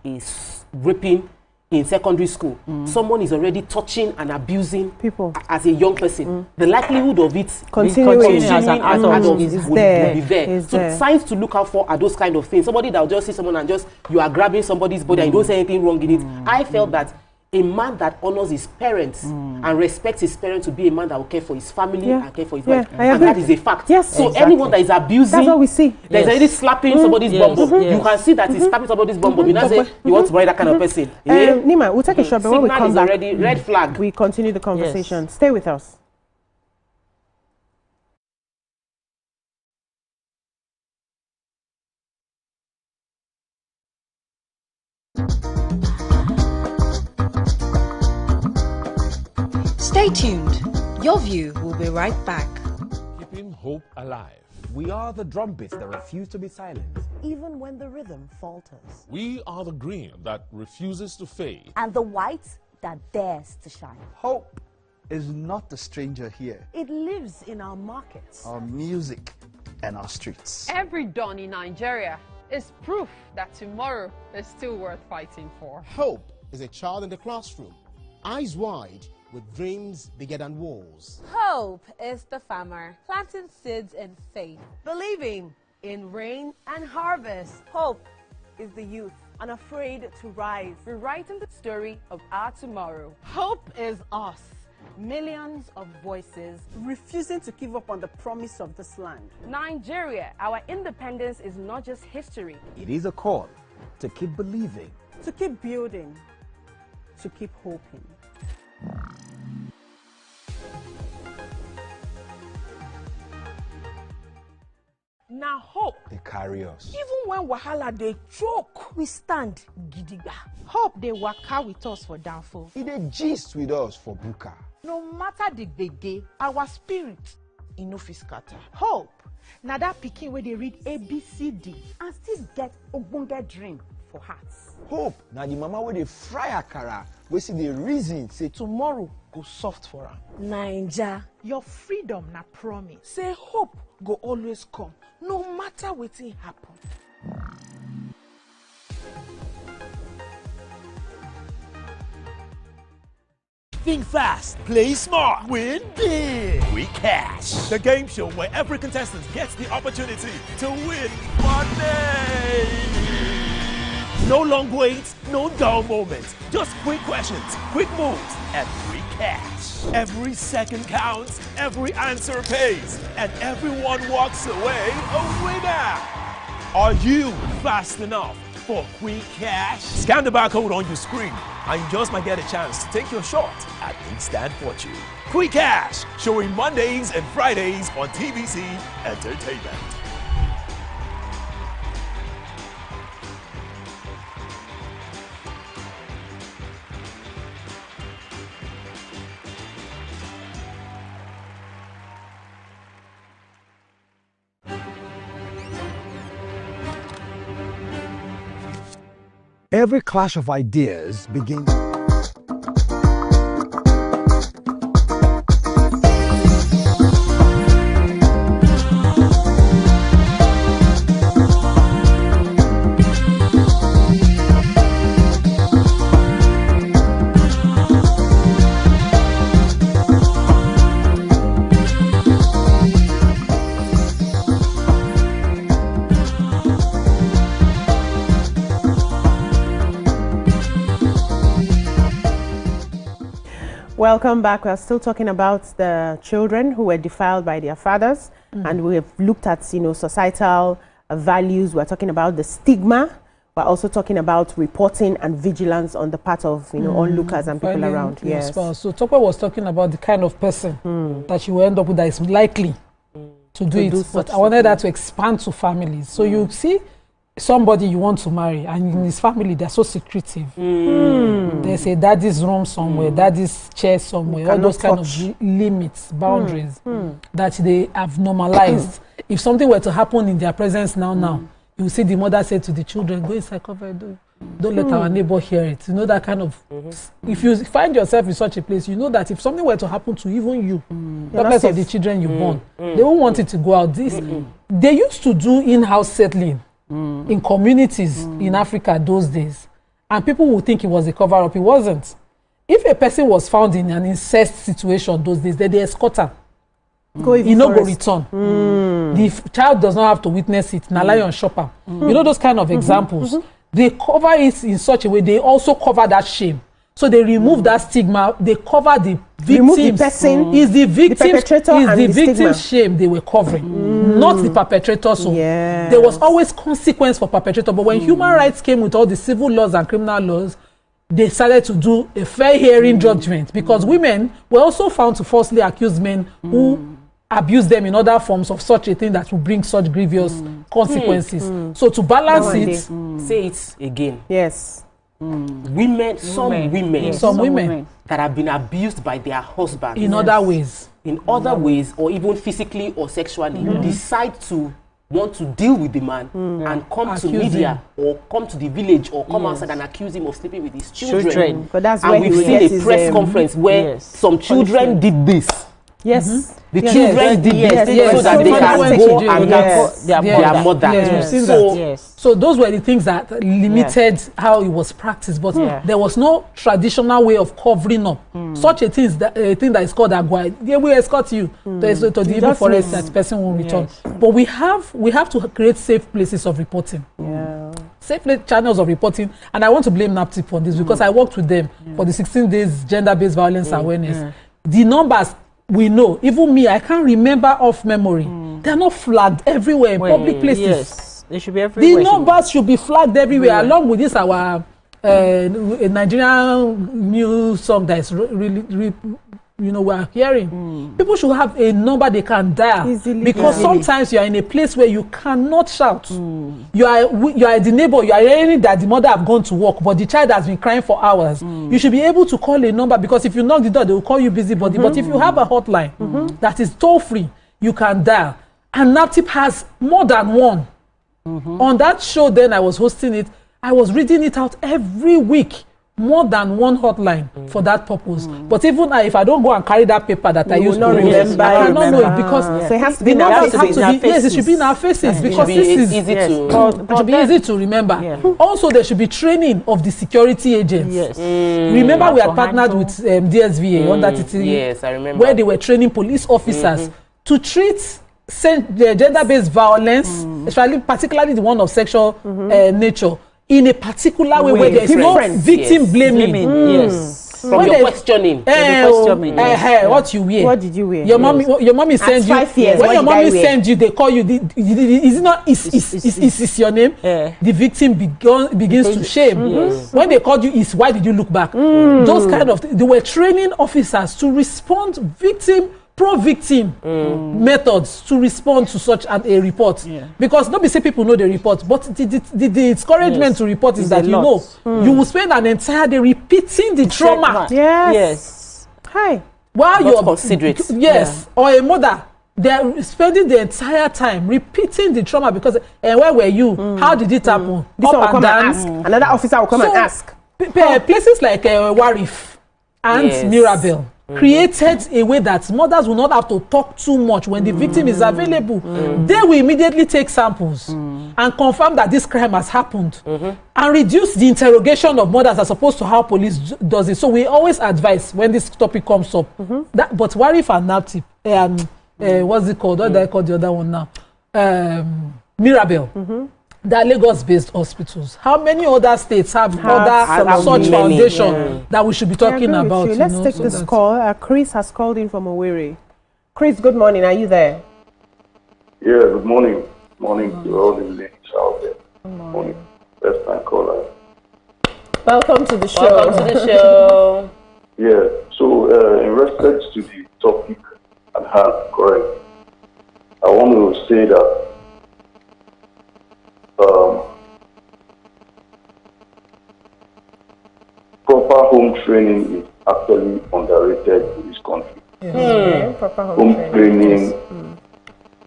in secondary school, someone is already touching and abusing people as a young person. The likelihood of it continuing as an adult would be there. So signs to look out for are those kind of things. Somebody that will just see someone and just, you are grabbing somebody's body and you don't say anything wrong in it. I felt that a man that honors his parents and respects his parents to be a man that will care for his family and care for his wife. And that is a fact. So anyone that is abusing, that's what we see. There's already slapping somebody's bum. You can see that he's slapping somebody's bum. You now say you want to marry that kind of person. Nima, we'll take a short break. When we come back, already red flag. We continue the conversation. Stay with us. Stay tuned. Your view will be right back. Keeping hope alive. We are the drumbeats that refuse to be silenced. Even when the rhythm falters. We are the green that refuses to fade. And the white that dares to shine. Hope is not a stranger here. It lives in our markets, our music, and our streets. Every dawn in Nigeria is proof that tomorrow is still worth fighting for. Hope is a child in the classroom, eyes wide, with dreams bigger than walls. Hope is the farmer planting seeds in faith, believing in rain and harvest. Hope is the youth unafraid to rise, rewriting the story of our tomorrow. Hope is us, millions of voices refusing to give up on the promise of this land. Nigeria, our independence is not just history. It is a call to keep believing, to keep building, to keep hoping. Now hope. They carry us. Even when wahala they choke, we stand gidigba. Hope they waka with us for downfall. They gist with us for buka. No matter the gbege, our spirit no fit scatter. Hope na that pikin where they read ABCD and still get ogbonge dream for hearts. Hope na the mama where they fry akara, we see the reason say tomorrow go soft for her. Naija, your freedom na promise. Say hope go always come, no matter wetin happen. Think fast, play smart, win big. We Cash, the game show where every contestant gets the opportunity to win money. No long waits, no dull moments, just quick questions, quick moves, and free cash. Every second counts, every answer pays, and everyone walks away a winner. Are you fast enough for quick cash? Scan the barcode on your screen and you just might get a chance to take your shot at instant fortune. Quick Cash, showing Mondays and Fridays on TVC Entertainment. every clash of ideas begins. Welcome back. We are still talking about the children who were defiled by their fathers, and we have looked at, societal values. We're talking about the stigma. We're also talking about reporting and vigilance on the part of onlookers and people around. Yes. So Tokwe was talking about the kind of person that you will end up with that is likely to do it. But I wanted that to expand to families. So you see somebody you want to marry, and in his family they're so secretive. They say daddy's room somewhere, daddy's chair somewhere, all those kind of limits, boundaries that they have normalized. If something were to happen in their presence now, you see the mother say to the children, go inside, cover, don't let our neighbor hear it. You know that kind of, if you find yourself in such a place, you know that if something were to happen to even you, regardless of the children you born, they won't want it to go out. They used to do in-house settling in communities in Africa those days, and people would think it was a cover-up. It wasn't. If a person was found in an incest situation those days, they escort her. He no go return. The child does not have to witness it. Na lion shopper. You know those kind of examples. They cover it in such a way. They also cover that shame. So they remove that stigma. They cover the victim. Remove the person. Is the victim? The perpetrator is and the the victim's shame they were covering, not the perpetrator. So there was always consequence for perpetrator. But when human rights came with all the civil laws and criminal laws, they started to do a fair hearing judgment, because women were also found to falsely accuse men who abuse them in other forms of such a thing that will bring such grievous consequences. So to balance it, say it again. Yes. Women, some women that have been abused by their husbands in other ways, or even physically or sexually, decide to want to deal with the man and come to media or come to the village or come outside and accuse him of sleeping with his children. But that's and we've seen a press conference where some children did this. Yes. The children did this so that they can go and their mother. So those were the things that limited how it was practiced, but there was no traditional way of covering up such a thing that is called agua. They will escort you to the evil forest that person will return. But we have to create safe places of reporting. Safe channels of reporting, and I want to blame NAPTIP on this because I worked with them for the 16 days gender-based violence awareness. The numbers we know, even me, I can't remember off memory. They are not flagged everywhere in public places. Yes, they should be everywhere. The numbers should be flagged everywhere, along with this our Nigerian new song that is really you know, we are hearing. People should have a number they can dial because sometimes you are in a place where you cannot shout. You are the neighbor. You are hearing that the mother have gone to work, but the child has been crying for hours. You should be able to call a number because if you knock the door, they will call you busybody. But if you have a hotline that is toll free, you can dial. And NAPTIP has more than one. On that show, then I was hosting it. I was reading it out every week. More than one hotline for that purpose. But even if I don't go and carry that paper that I used to remember, I cannot know it because so it has to be in our faces. Yes, it should be in our faces because this is easy to remember. Also, there should be training of the security agents. Remember, we had partnered with DSVA under TT. Yes, I remember. Where they were training police officers to treat gender-based violence, particularly the one of sexual nature, in a particular way where there is no victim blaming. From your questioning. What you wear? What did you wear? Your mommy sends you. When your mommy sends you, they call you. Is it not? Is your name? The victim begins to shame. When they called you, why did you look back? Those kind of they were training officers to respond pro-victim methods to respond to such a report. Because nobody say people know the report, but the discouragement to report is that you know you will spend an entire day repeating the trauma. While you're considerate. Or a mother, they're spending the entire time repeating the trauma because where were you? How did it happen? This one will come and ask. Another officer will come and ask. Places like Warif and Mirabel created a way that mothers will not have to talk too much when the victim is available. They will immediately take samples and confirm that this crime has happened and reduce the interrogation of mothers as opposed to how police does it. So we always advise when this topic comes up. But Warif and NAPTIP, what's it called? What do I call the other one now? Mirabel. They are Lagos-based hospitals. How many other states have other such foundation that we should be talking about? Let's take this call. Chris has called in from Owerri. Chris, good morning. Are you there? Yeah, good morning. Morning to all the ladies out there. Good morning. First time caller. Welcome to the show. Welcome to the show. Yeah, so in respect to the topic at hand, correct, I want to say that proper home training is actually underrated in this country. Home training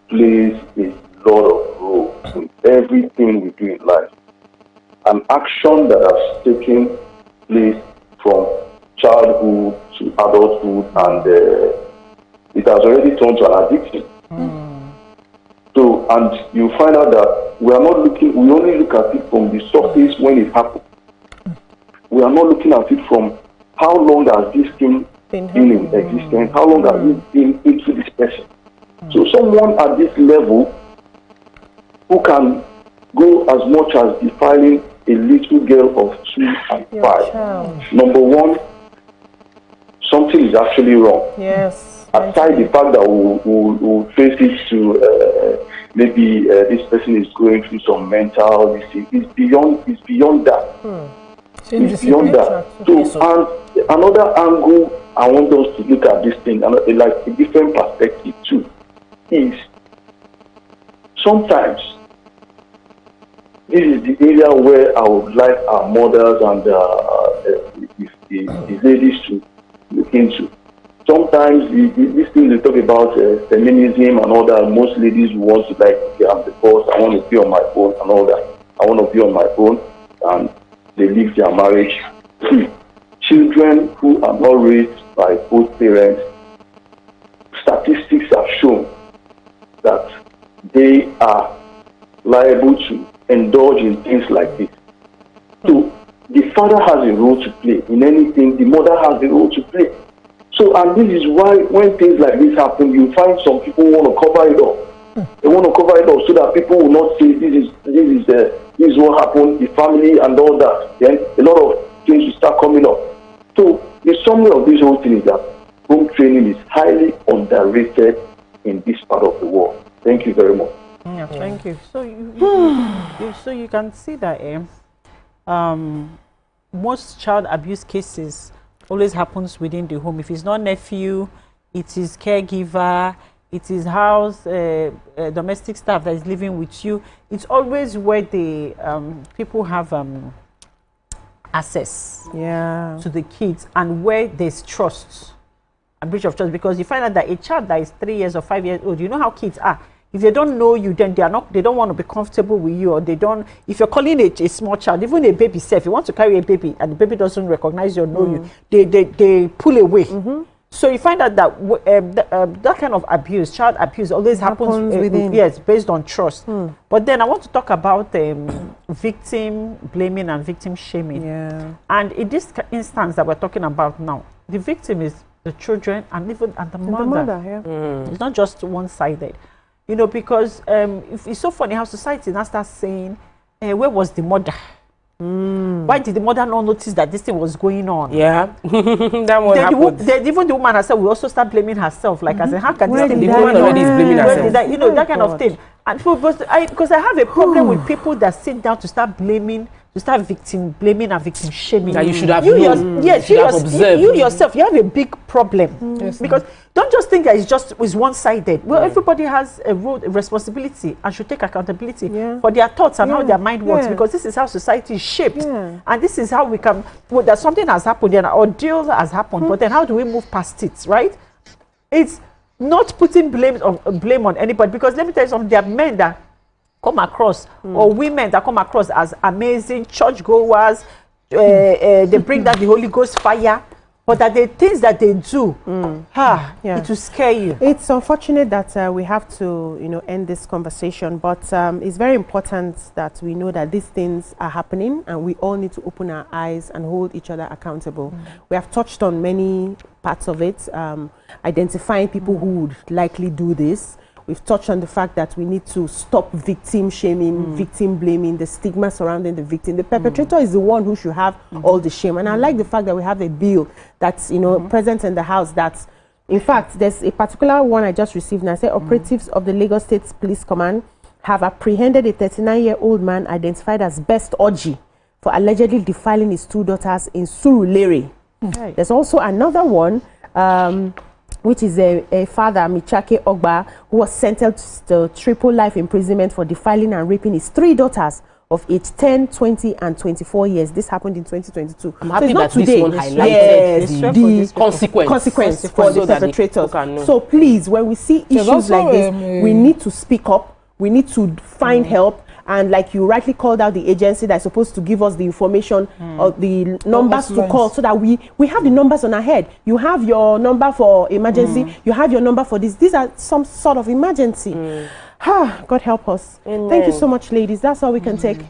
plays a lot of role in everything we do in life. An action that has taken place from childhood to adulthood, and it has already turned to an addiction. So, and you find out that we only look at it from the surface when it happens. We are not looking at it from how long has this thing been in existence, how long has it been into this person. So someone at this level who can go as much as defiling a little girl of 2 and 5. Number one, something is actually wrong. Aside the fact that we'll face it to maybe this person is going through some mental disease. It's beyond that. It's beyond that. So, and another angle I want us to look at this thing, like a different perspective too, is sometimes this is the area where I would like our mothers and the ladies to look into. Sometimes these things they talk about feminism and all that. Most ladies want to like, okay, I'm the boss, I want to be on my own and all that. I want to be on my own, and they leave their marriage. Children who are not raised by both parents, statistics have shown that they are liable to indulge in things like this. So the father has a role to play in anything, the mother has a role to play. So, and this is why when things like this happen, you find some people want to cover it up. They want to cover it up so that people will not say this is what happened, the family and all that. Then a lot of things will start coming up. So the summary of this whole thing is that home training is highly underrated in this part of the world. Thank you very much. Yeah, thank you. So you can see that most child abuse cases always happens within the home. If it's not nephew, it is caregiver, it is house, domestic staff that is living with you. It's always where the people have access to the kids, and where there's trust, a breach of trust, because you find out that a child that is 3 years or 5 years old, you know how kids are. If they don't know you, then they don't want to be comfortable with you, or they don't. If you're calling a small child, even a baby self, you want to carry a baby and the baby doesn't recognize you or know you, they pull away. So you find out that that kind of abuse, child abuse, always happens within. Yes, based on trust. But then I want to talk about victim blaming and victim shaming. And in this instance that we're talking about now, the victim is the children and even the mother. It's not just one-sided. You know, because it's so funny how society now starts saying, where was the mother? Why did the mother not notice that this thing was going on? That one happened. Even the woman herself will also start blaming herself. Like, I said, how can this thing be going on? The woman already is blaming herself. You know, that kind of thing. And because I have a problem with people that sit down to start blaming, to start victim blaming and victim shaming. That you should have known. Yes, you yourself, you have a big problem. Because don't just think that it's one-sided. Well, everybody has a role, a responsibility, and should take accountability for their thoughts and how their mind works, because this is how society is shaped. And this is how we can, that something has happened, an ordeal has happened, but then how do we move past it, right? It's not putting blame on anybody, because let me tell you something, there are men that come across, or women that come across as amazing churchgoers, they bring that the Holy Ghost fire, but that the things that they do, it will scare you. It's unfortunate that we have to, end this conversation, but it's very important that we know that these things are happening, and we all need to open our eyes and hold each other accountable. We have touched on many parts of it, identifying people who would likely do this. We've touched on the fact that we need to stop victim shaming, victim blaming, the stigma surrounding the victim. The perpetrator is the one who should have all the shame. And I like the fact that we have a bill that's, present in the House that, in fact, there's a particular one I just received, and I said operatives of the Lagos State Police Command have apprehended a 39-year-old man identified as Best Orji for allegedly defiling his 2 daughters in Surulere. There's also another one, which is a father, Michake Ogba, who was sentenced to triple life imprisonment for defiling and raping his 3 daughters of age 10, 20, and 24 years. This happened in 2022. I'm happy that this one highlighted the consequence for the perpetrators. So please, when we see issues like this, we need to speak up. We need to find help. And like you rightly called out the agency that's supposed to give us the information or the numbers to call, so that we have the numbers on our head. You have your number for emergency, you have your number for this. These are some sort of emergency. God help us. Thank you so much, ladies. That's all we can take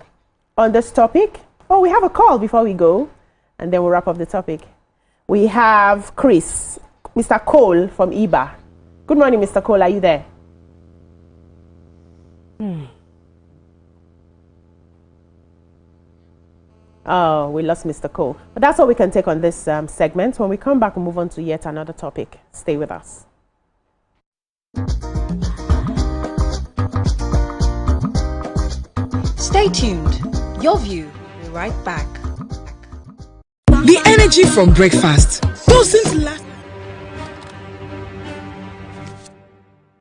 on this topic. Oh, we have a call before we go, and then we'll wrap up the topic. We have Chris, Mr. Cole from IBA. Good morning, Mr. Cole. Are you there? Oh, we lost Mr. Cole. But that's all we can take on this segment. When we come back, we'll move on to yet another topic. Stay with us. Stay tuned. Your view will be right back. The energy from breakfast doesn't last.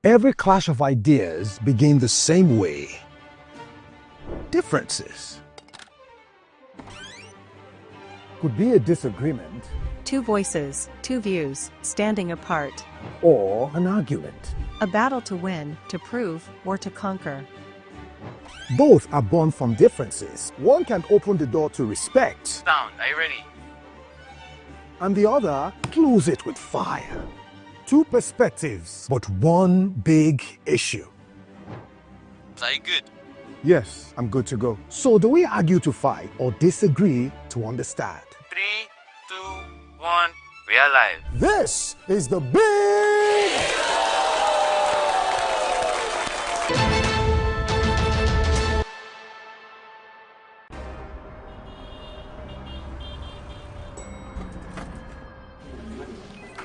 Every clash of ideas begin the same way. Differences could be a disagreement, 2 voices, 2 views, standing apart, or an argument. A battle to win, to prove, or to conquer. Both are born from differences. One can open the door to respect. Sound, are you ready? And the other close it with fire. 2 perspectives, but one big issue. Are you good? Yes, I'm good to go. So do we argue to fight or disagree to understand? 3, 2, 1, we are live. This is the big...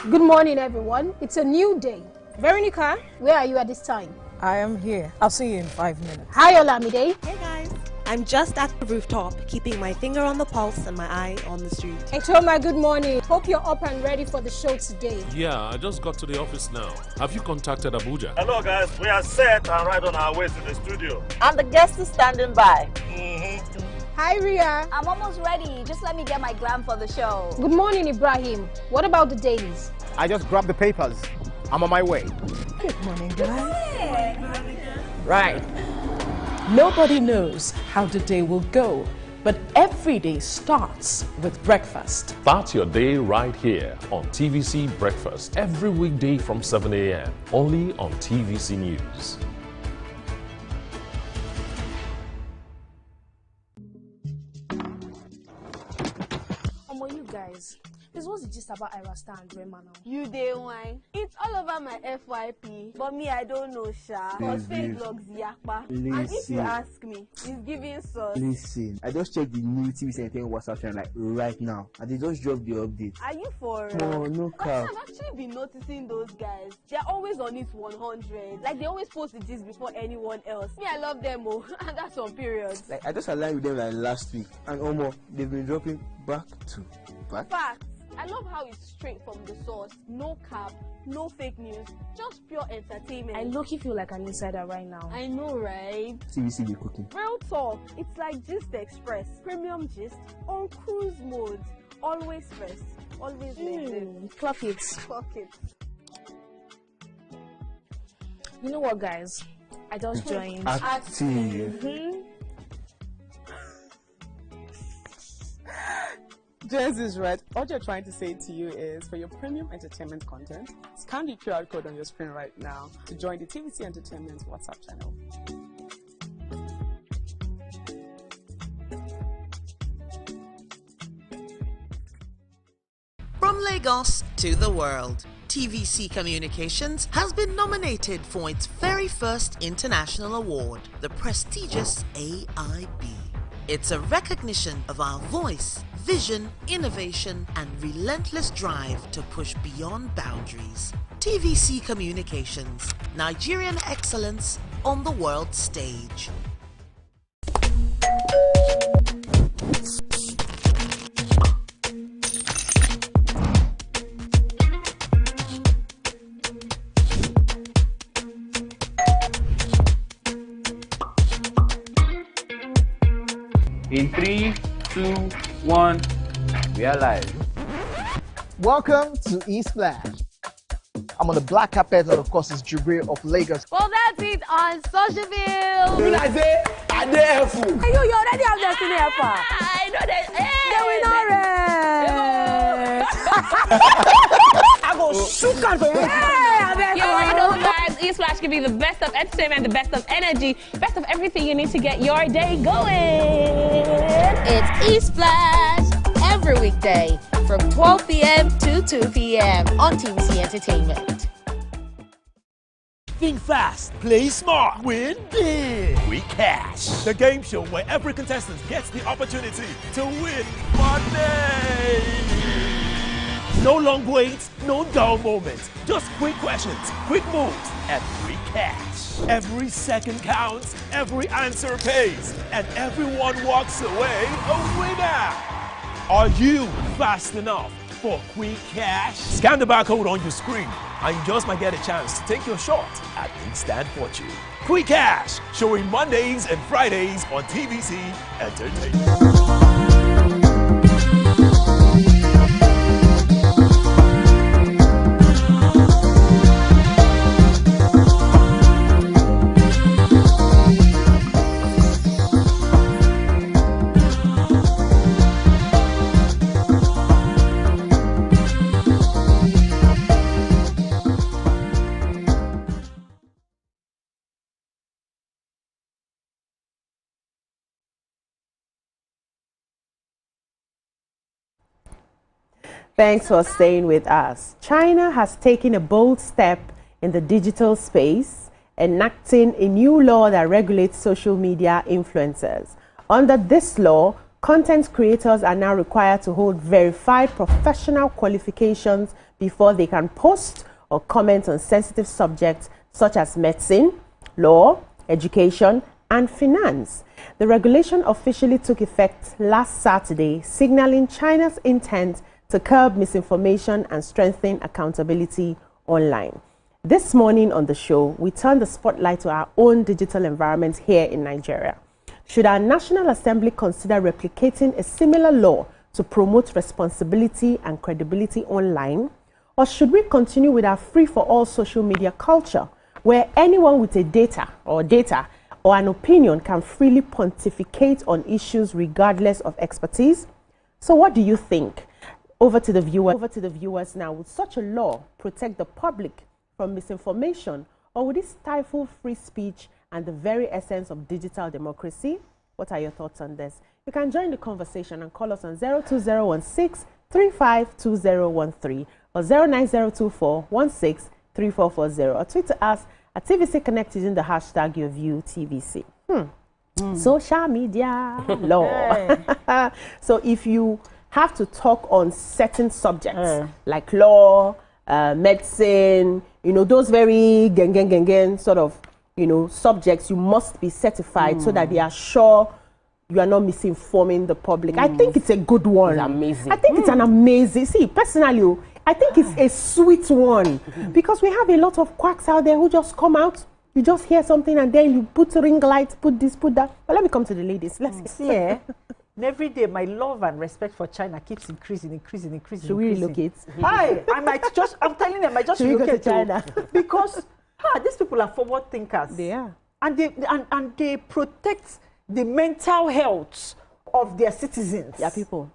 Good morning, everyone. It's a new day. Veronica, where are you at this time? I am here. I'll see you in 5 minutes. Hi, Olamide. Hey, guys. I'm just at the rooftop, keeping my finger on the pulse and my eye on the street. Hey Toma, good morning. Hope you're up and ready for the show today. Yeah, I just got to the office now. Have you contacted Abuja? Hello guys, we are set and right on our way to the studio. And the guest is standing by. Hi Ria. I'm almost ready. Just let me get my glam for the show. Good morning, Ibrahim. What about the dailies? I just grabbed the papers. I'm on my way. Good morning, guys. Right. Nobody knows how the day will go, but every day starts with breakfast. Start your day right here on TVC Breakfast every weekday from 7 a.m. only on TVC News. You guys, this was just about Irasta and Rema now. You day wine. It's all over my FYP, but me I don't know sha. Cause fake blogs yakpa. And if you ask me, it's giving sauce. Listen, I just checked the new TVC Entertainment WhatsApp channel like right now, and they just dropped the update. Are you for Oh, no cap. I've actually been noticing those guys. They're always on it 100. Like they always post the gist before anyone else. Me, I love them, oh, and that's on periods. Like I just aligned with them like last week, and almost they've been dropping back to back. Facts. I love how it's straight from the source. No cap, no fake news, just pure entertainment. I low-key feel like an insider right now. I know, right? TVC be cooking. Real talk. It's like Gist Express, premium gist on cruise mode. Always first, always next. Clock it. Clock it. You know what, guys? I just joined. Active. Jess is right. What you're trying to say to you is, for your premium entertainment content, scan the QR code on your screen right now to join the TVC Entertainment WhatsApp channel. From Lagos to the world, TVC Communications has been nominated for its very first international award, the prestigious AIB. It's a recognition of our voice, vision, innovation, and relentless drive to push beyond boundaries. TVC Communications, Nigerian excellence on the world stage. In 3, 2, 1, we are live. Welcome to eSplash. I'm on the black carpet, and of course, it's Jibril of Lagos. Well, that's it on Socialville. You like say, I dare fool. You already have Destiny Alpha. I know that. I go shoot out for you. You already know, guys. eSplash can be the best of entertainment, the best of energy, best of everything you need to get your day going. It's eSplash every weekday from 12 p.m. to 2 p.m. on TVC Entertainment. Think fast, play smart, win big. We cash. The game show where every contestant gets the opportunity to win money. No long waits, no dull moments. Just quick questions, quick moves, and free cash. Every second counts, every answer pays, and everyone walks away a winner. Are you fast enough for quick cash? Scan the barcode on your screen, and you just might get a chance to take your shot at instant fortune. Quick Cash, showing Mondays and Fridays on TVC Entertainment. Thanks for staying with us. China has taken a bold step in the digital space, enacting a new law that regulates social media influencers. Under this law, content creators are now required to hold verified professional qualifications before they can post or comment on sensitive subjects such as medicine, law, education, and finance. The regulation officially took effect last Saturday, signaling China's intent to curb misinformation and strengthen accountability online. This morning on the show, we turn the spotlight to our own digital environment here in Nigeria. Should our National Assembly consider replicating a similar law to promote responsibility and credibility online? Or should we continue with our free-for-all social media culture, where anyone with a data or an opinion can freely pontificate on issues regardless of expertise? So what do you think? Over to the viewers now. Would such a law protect the public from misinformation, or would it stifle free speech and the very essence of digital democracy? What are your thoughts on this? You can join the conversation and call us on 02016 352013 or 09024163440, or tweet to us at TVC Connect using the hashtag YourViewTVC. Social media law. So if you have to talk on certain subjects like law, medicine, those very sort of, subjects, you must be certified so that they are sure you are not misinforming the public. I think it's a good one. It's amazing. I think it's an amazing, personally, I think it's a sweet one because we have a lot of quacks out there who just come out, you just hear something and then you put ring lights, put this, put that. But let me come to the ladies. Let's see. Every day, my love and respect for China keeps increasing. Should we relocate? Hi, I'm telling them, I just relocate to China. Because these people are forward thinkers. They are. And they protect the mental health of their citizens. Yeah, people.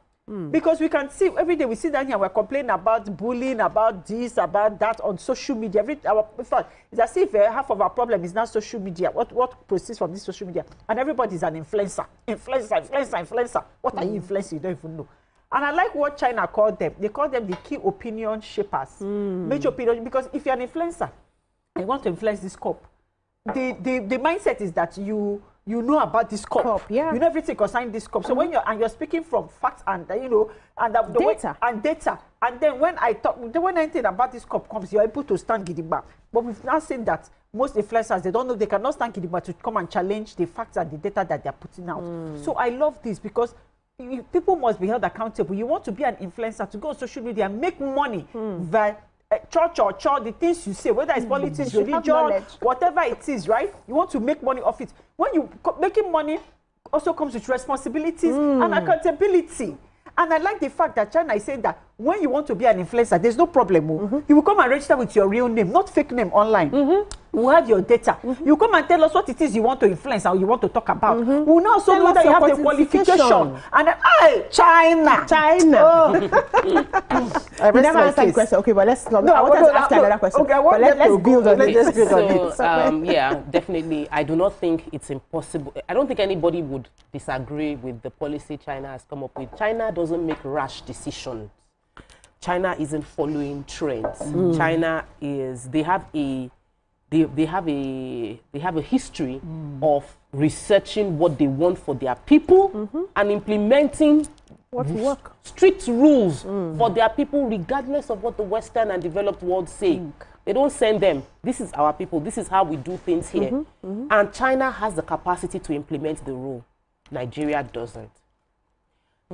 Because we can see, every day we sit down here, we're complaining about bullying, about this, about that on social media. In fact, it's as if half of our problem is now social media. What proceeds from this social media? And everybody is an influencer. Influencer. What are you influencing? You don't even know. And I like what China called them. They call them the key opinion shapers. Major opinion, because if you're an influencer and you want to influence this corp, the mindset is that you know about this corp. You know everything concerning this corp. So when you're speaking from facts and data, and then when anything about this corp comes, you're able to stand gidigba. But we've now seen that most influencers, they don't know, they cannot stand gidigba to come and challenge the facts and the data that they're putting out. So I love this because people must be held accountable. You want to be an influencer, to go on social media and make money via church, the things you say, whether it's politics, religion, whatever it is, right? You want to make money off it. When you making money also comes with responsibilities and accountability. And I like the fact that China is saying that when you want to be an influencer, there's no problem. You will come and register with your real name, not fake name online. We'll have your data. You come and tell us what it is you want to influence or you want to talk about. We'll now also know that you have the qualification. And then, China. I never answered the question. Okay, but let's I wanted to ask another question. Okay, let's build on it. Yeah, definitely. I do not think it's impossible. I don't think anybody would disagree with the policy China has come up with. China doesn't make rash decisions. China isn't following trends. China is, they have a history of researching what they want for their people and implementing strict rules for their people, regardless of what the Western and developed world say. They don't send them, this is our people, this is how we do things here. And China has the capacity to implement the rule. Nigeria doesn't.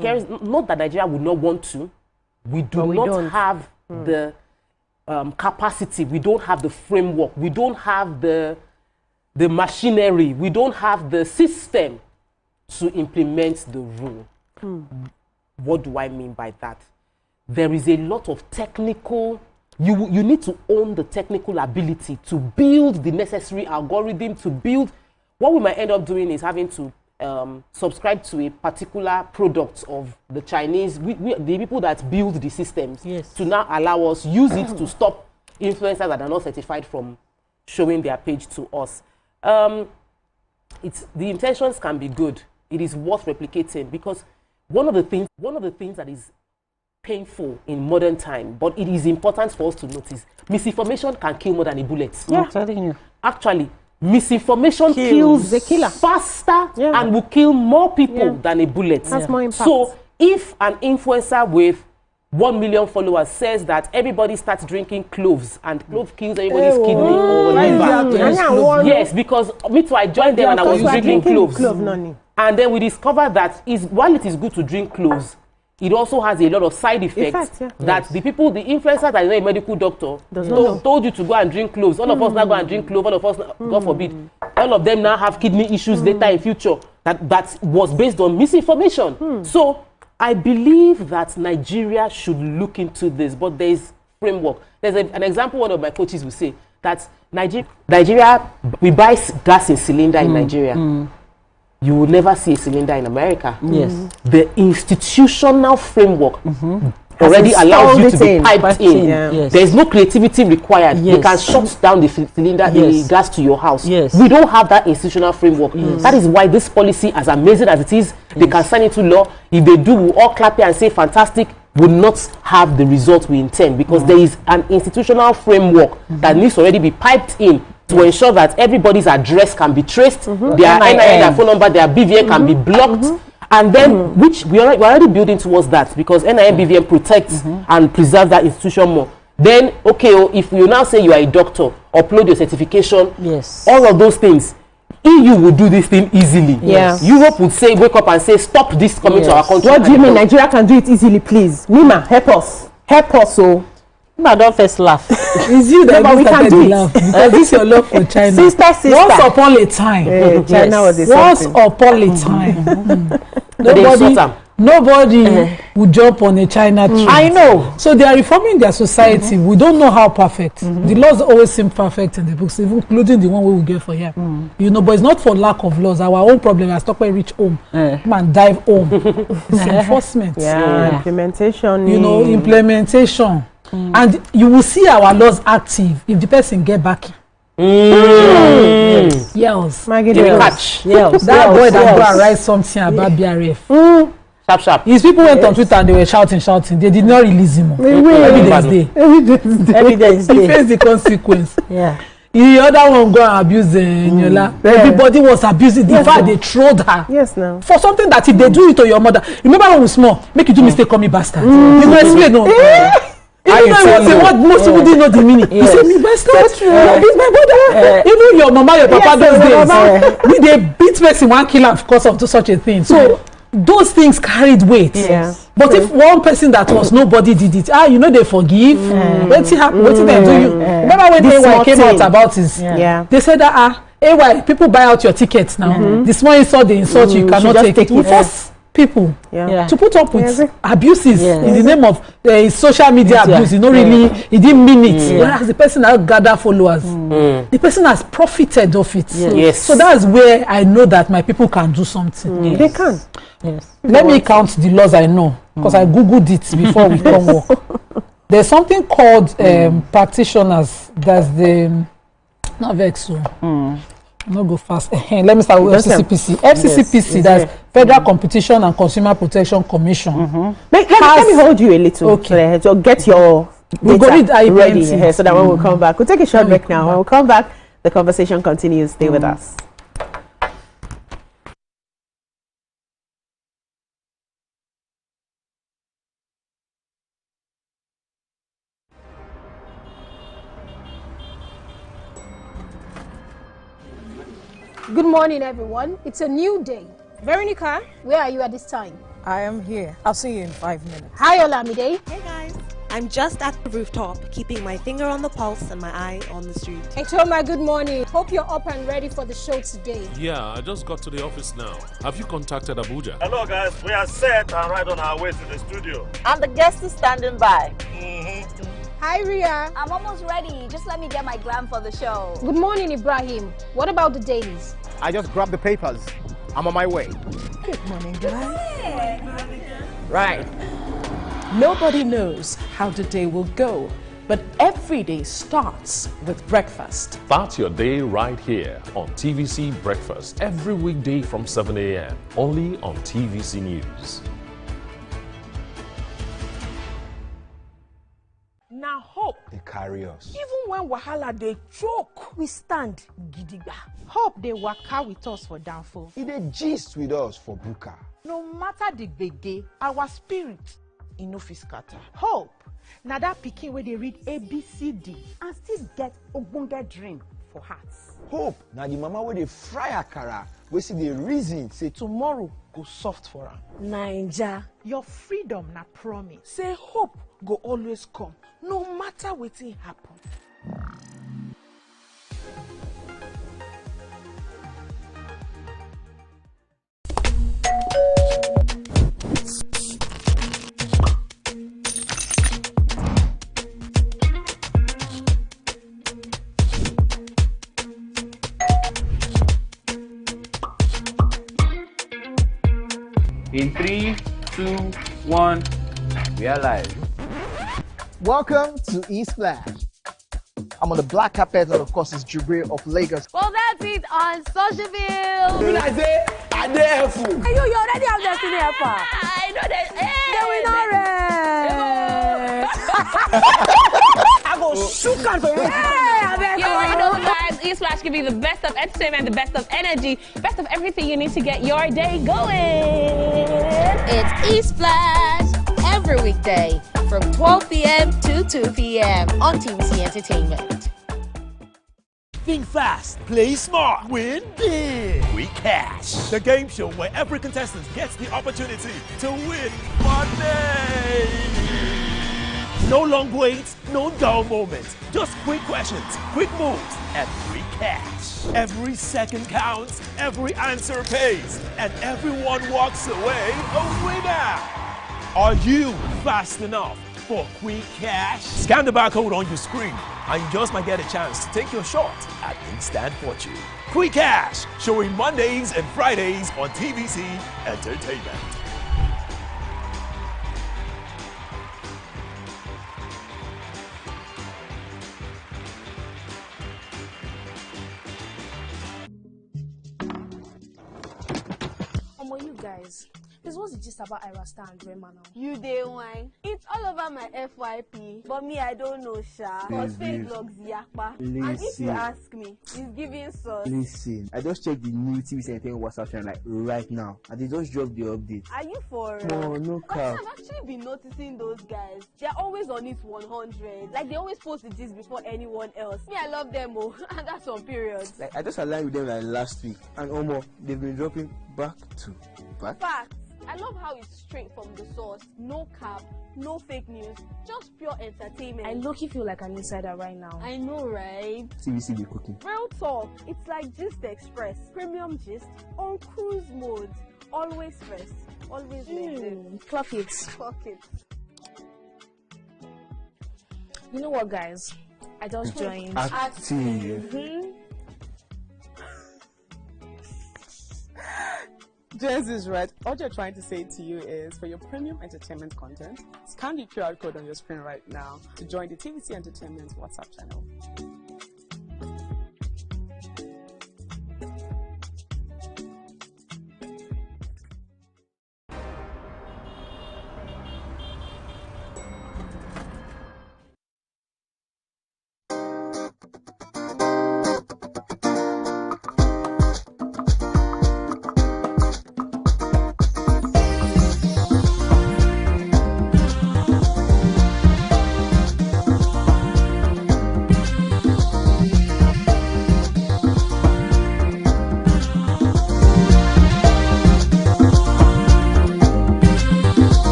Here is not that Nigeria would not want to. We don't have the capacity. We don't have the framework. We don't have the machinery. We don't have the system to implement the rule. What do I mean by that? There is a lot of technical, you need to own the technical ability to build the necessary algorithm, to build. What we might end up doing is having to subscribe to a particular product of the Chinese, the people that build the systems, to now allow us use it to stop influencers that are not certified from showing their page to us. The intentions can be good. It is worth replicating because one of the things that is painful in modern time, but it is important for us to notice, misinformation can kill more than a bullet. I'm telling you. Actually, misinformation kills faster and will kill more people than a bullet. Has more impact. So if an influencer with 1 million followers says that everybody starts drinking cloves and clove kills everybody's kidney or liver. Yes, because me too, I joined them and I was drinking cloves. And then we discovered that while it is good to drink cloves, it also has a lot of side effects that the people, the influencer that is not a medical doctor told you to go and drink cloves. All of us now go and drink cloves, all of us, God forbid, all of them now have kidney issues later in future. That was based on misinformation. So I believe that Nigeria should look into this, but there is framework. There's an example one of my coaches will say that Nigeria, we buy gas in cylinder in Nigeria. You will never see a cylinder in America. Yes. The institutional framework already allows you to be piped in. Yes. There is no creativity required. Yes. They can shut down the cylinder, the gas to your house. Yes. We don't have that institutional framework. Yes. That is why this policy, as amazing as it is, they can sign into law. If they do, we'll all clap here and say fantastic, will not have the result we intend, because there is an institutional framework that needs to already be piped in to ensure that everybody's address can be traced, their NIN, their phone number, their BVN can be blocked, and then which we're already building towards that, because NIN BVN protects and preserves that institution more. Then if you now say you are a doctor, upload your certification, all of those things. EU will do this thing easily. Yes. Europe would say, wake up and say, stop this coming to our country. What do you mean Nigeria can do it easily, please? Nima, help us. Help us, I don't first laugh. It's you that we can do it. Because this is your love for China. Sister. Once upon a time. China was the Once upon a time. Nobody would jump on a China tree. I know. So they are reforming their society. We don't know how perfect. The laws always seem perfect in the books, including the one we will get for here. You know, but it's not for lack of laws. Our own problem is stop reach home. Come and dive home. It's enforcement. Implementation. You know, implementation. And you will see our laws active if the person get back. Yells. That boy that go and write something about BRF. Sharp. His people went on Twitter and they were shouting. They did not release him. Evidence day. He faced the consequence. The other one go and abuse Nyola. Everybody was abusing. The fact they throwed her. For something that if they do it to your mother. Remember when we small, make you do mistake, call me bastard. You go explain no. Even though what most people didn't know the meaning. He said, me bastard. He's my brother. Even your mama, your papa those days. They beat person one killer because of such a thing. So those things carried weight. But if one person that was nobody did it, you know they forgive. What happened? What did they do? You remember when AY came out about this? They said that AY people buy out your tickets now. The small insult they insult you cannot take it. We force people to put up with abuses in the name of social media abuse. You know, really, he didn't mean it. Whereas the person has gathered followers, the person has profited of it. So that's where I know that my people can do something. They can. Let me count the laws I know, because I googled it before we come work. There's something called practitioners. That's the not vex. No go fast. Let me start with FCCPC. FCCPC, that's Federal Competition and Consumer Protection Commission. Let me hold you a little. Okay. So get your data ready here so that when we come back, we'll take a short break now. When we come back, the conversation continues. Stay with us. Good morning, everyone. It's a new day. Veronica, where are you at this time? I am here. I'll see you in 5 minutes. Hi, Olamide. Hey, guys. I'm just at the rooftop, keeping my finger on the pulse and my eye on the street. Hey, Toma, good morning. Hope you're up and ready for the show today. Yeah, I just got to the office now. Have you contacted Abuja? Hello, guys. We are set and right on our way to the studio. And the guest is standing by. Hi, Ria. I'm almost ready. Just let me get my glam for the show. Good morning, Ibrahim. What about the dailies? I just grabbed the papers. I'm on my way. Good morning, guys. Hey. Right. Nobody knows how the day will go, but every day starts with breakfast. Start your day right here on TVC Breakfast every weekday from 7 a.m. only on TVC News. Now hope they carry us. Even when wahala they choke, we stand gidigba. Hope they waka with us for downfall. They gist with us for buka. No matter the gbege, our spirit e no fit scatter. Hope. Now that pikin where they read ABCD and still get ogbonge dream for hearts. Hope. Now the mama where they fry akara, we see the reason say Tomorrow go soft for her. Naija. Your freedom na promise. Say hope go always come, no matter wetin happen. In 3, 2, 1, we are live. Welcome to Eastland. I'm on the black carpet, and of course, it's Jubril of Lagos. Well, that's it on Socialville. When I say, I dare fool. You already have Destiny Helper. I know that. I go shoot her for you. You already know, guys. E-Splash give you the best of entertainment, the best of energy, best of everything you need to get your day going. It's E-Splash every weekday from 12 p.m. to 2 p.m. on TVC Entertainment. Think fast, play smart, win big. We Cash, the game show where every contestant gets the opportunity to win money. No long waits, no dull moments. Just quick questions, quick moves, and free cash. Every second counts, every answer pays, and everyone walks away a winner. Are you fast enough for quick cash? Scan the barcode on your screen, and you just might get a chance to take your shot at instant fortune. Quick Cash, showing Mondays and Fridays on TVC Entertainment. You guys, this was the gist about Irasta and Rema now. You day wine. It's all over my FYP, but me I don't know sha. Cause fake blogs yakpa. And if you ask me, it's giving sauce. Listen, I just checked the new TVC Entertainment WhatsApp channel like right now, and they just dropped the update. Are you for No cap. I've actually been noticing those guys. They're always on it 100. Like they always post the gist before anyone else. Me, I love them, oh, and that's on period. Like I just aligned with them like last week, and they've been dropping back to back. Facts. I love how it's straight from the source. No cap, no fake news, just pure entertainment. I low-key feel like an insider right now. I know, right? TVC be cooking. Real talk. It's like Gist Express, premium gist on cruise mode. Always first, always next. Clock it. Clock it. You know what, guys? I just joined. Active. Jess is right. All you're trying to say to you is, for your premium entertainment content, scan the QR code on your screen right now to join the TVC Entertainment WhatsApp channel.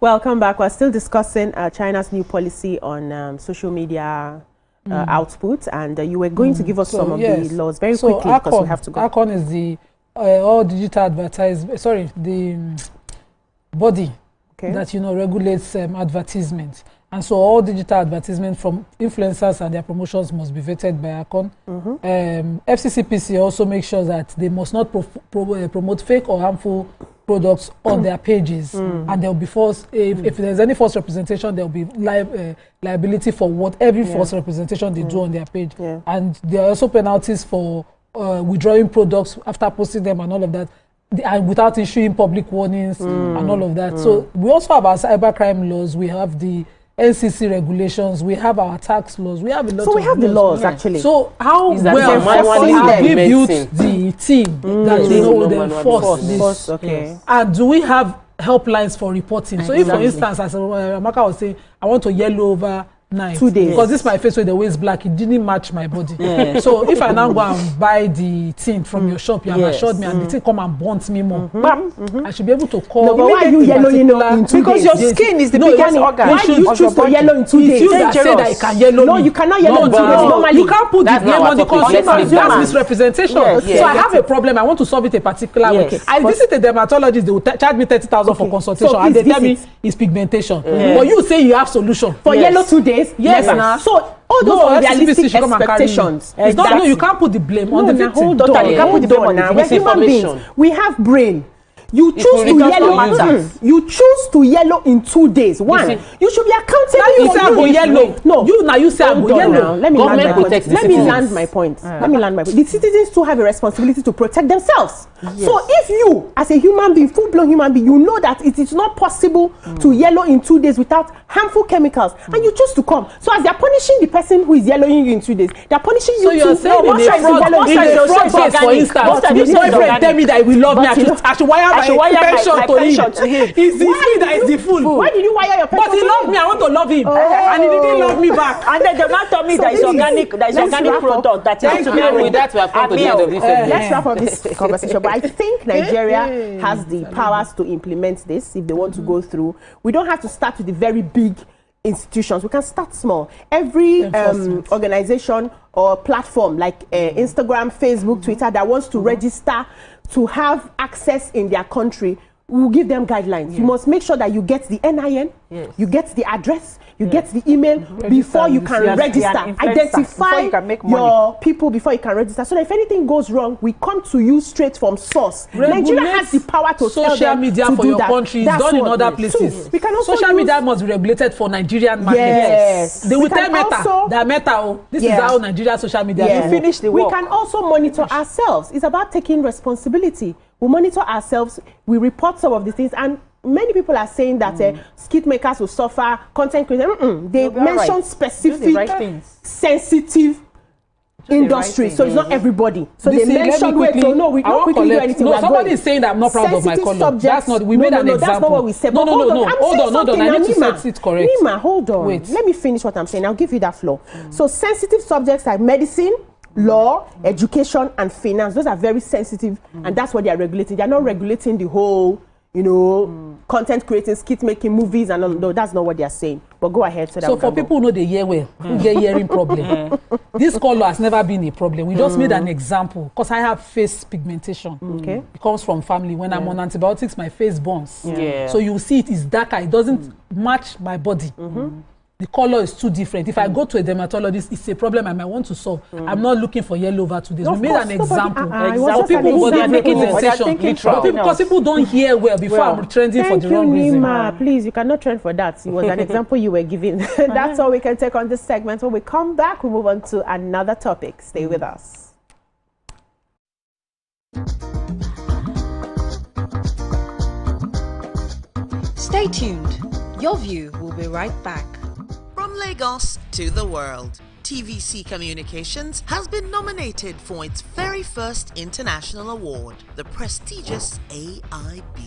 Welcome back. We're still discussing China's new policy on social media output, and you were going to give us some of the laws very quickly because we have to go. ACON is the all digital advertising. Sorry, the body that regulates advertisement, and so all digital advertisement from influencers and their promotions must be vetted by ACON. FCCPC also makes sure that they must not promote fake or harmful products on their pages, and there will be false. If there's any false representation, there will be liability for every false representation they do on their page, and there are also penalties for withdrawing products after posting them and all of that, and without issuing public warnings and all of that. So we also have our cybercrime laws. We have the NCC regulations, we have our tax laws, we have a lot of So we have the laws actually. So how well have we built the team that will enforce this? Okay. And do we have helplines for reporting? So if, for instance, as Amaka was saying, I want to yellow over 9 2 days because this my face with the way is black, it didn't match my body. So if I now go and buy the thing from your shop, you have assured me, and the thing come and burnt me more, I should be able to call. No, but why are you yellowing in 2 days? Because your skin is the biggest organ. Why do you choose to yellow in 2 days? It's you that say that you can yellow. No, you cannot yellow in 2 days. Normally, you can't put the blame on the consumer. That's misrepresentation. So I have a problem. I want to solve it a particular way. I visit a dermatologist. They will charge me 30,000 for consultation, and they tell me it's pigmentation. But you say you have solution for yellow 2 days. Yes, so all those realistic expectations. It's not, no, you can't put the blame on the victim. Hold on, you can't put the blame on the victim. We're human beings. We have brain. You choose to yellow. You choose to yellow in 2 days. One, you should be accountable. Now you say I go yellow. No, you say I go yellow. Let me land my point. The citizens too have a responsibility to protect themselves. So if you, as a human being, full-blown human being, you know that it is not possible to yellow in 2 days without harmful chemicals, and you choose to come. So as they are punishing the person who is yellowing you in 2 days, they are punishing you. So you are saying in a fraud case, for instance, your boyfriend tell me that he will love me, I should wire my pension to him. It's me that is the fool. Why did you wire your pension? But he loved me, I want to love him, and he didn't love me back. And then they not tell me that it's organic, product that is to be with that. We have come to the end of this. Let's wrap up this conversation. But I think Nigeria has the powers to implement this if they want to go through. We don't have to start with the very big institutions. We can start small. Every organization or platform like Instagram, Facebook, Twitter that wants to register to have access in their country, we will give them guidelines. You must make sure that you get the NIN, you get the address, you get the email before you can register. Identify your people before you can register. So that if anything goes wrong, we come to you straight from source. Nigeria has the power to tell social them media to for do your that. country. It's done in other places. We can also social media must be regulated for Nigerian market. Yes. They will tell Meta that Meta, this is how Nigeria social media you finish the work. We can also monitor ourselves. It's about taking responsibility. We monitor ourselves, we report some of the things, and many people are saying that skit makers will suffer, content creators. They mention specific, sensitive industries, so it's not everybody. So they mention we not quickly do anything. No, somebody is saying that I'm not proud of my color. That's not. We made an example. That's not what we said. No. Hold on. I need to set it correct. Nima, hold on. Wait. Let me finish what I'm saying. I'll give you that floor. So sensitive subjects like medicine, law, education, and finance, those are very sensitive, and that's what they are regulating. They are not regulating the whole, content creating, skit making, movies, and all. No, that's not what they are saying. But go ahead. So for people who know the hear well, who get hearing problem, this color has never been a problem. We just made an example because I have face pigmentation. Okay, it comes from family. When I'm on antibiotics, my face burns. So you see it is darker. It doesn't match my body. The color is too different. If I go to a dermatologist, it's a problem I might want to solve. I'm not looking for yellow over 2 days. We made an example. For people who are making decisions, because people don't hear well before I'm trending for the wrong reason. Nima, please, you cannot trend for that. It was an example you were giving. That's all we can take on this segment. When we come back, we'll move on to another topic. Stay with us. Stay tuned. Your View will be right back. From Lagos to the world, TVC Communications has been nominated for its very first international award, the prestigious AIB.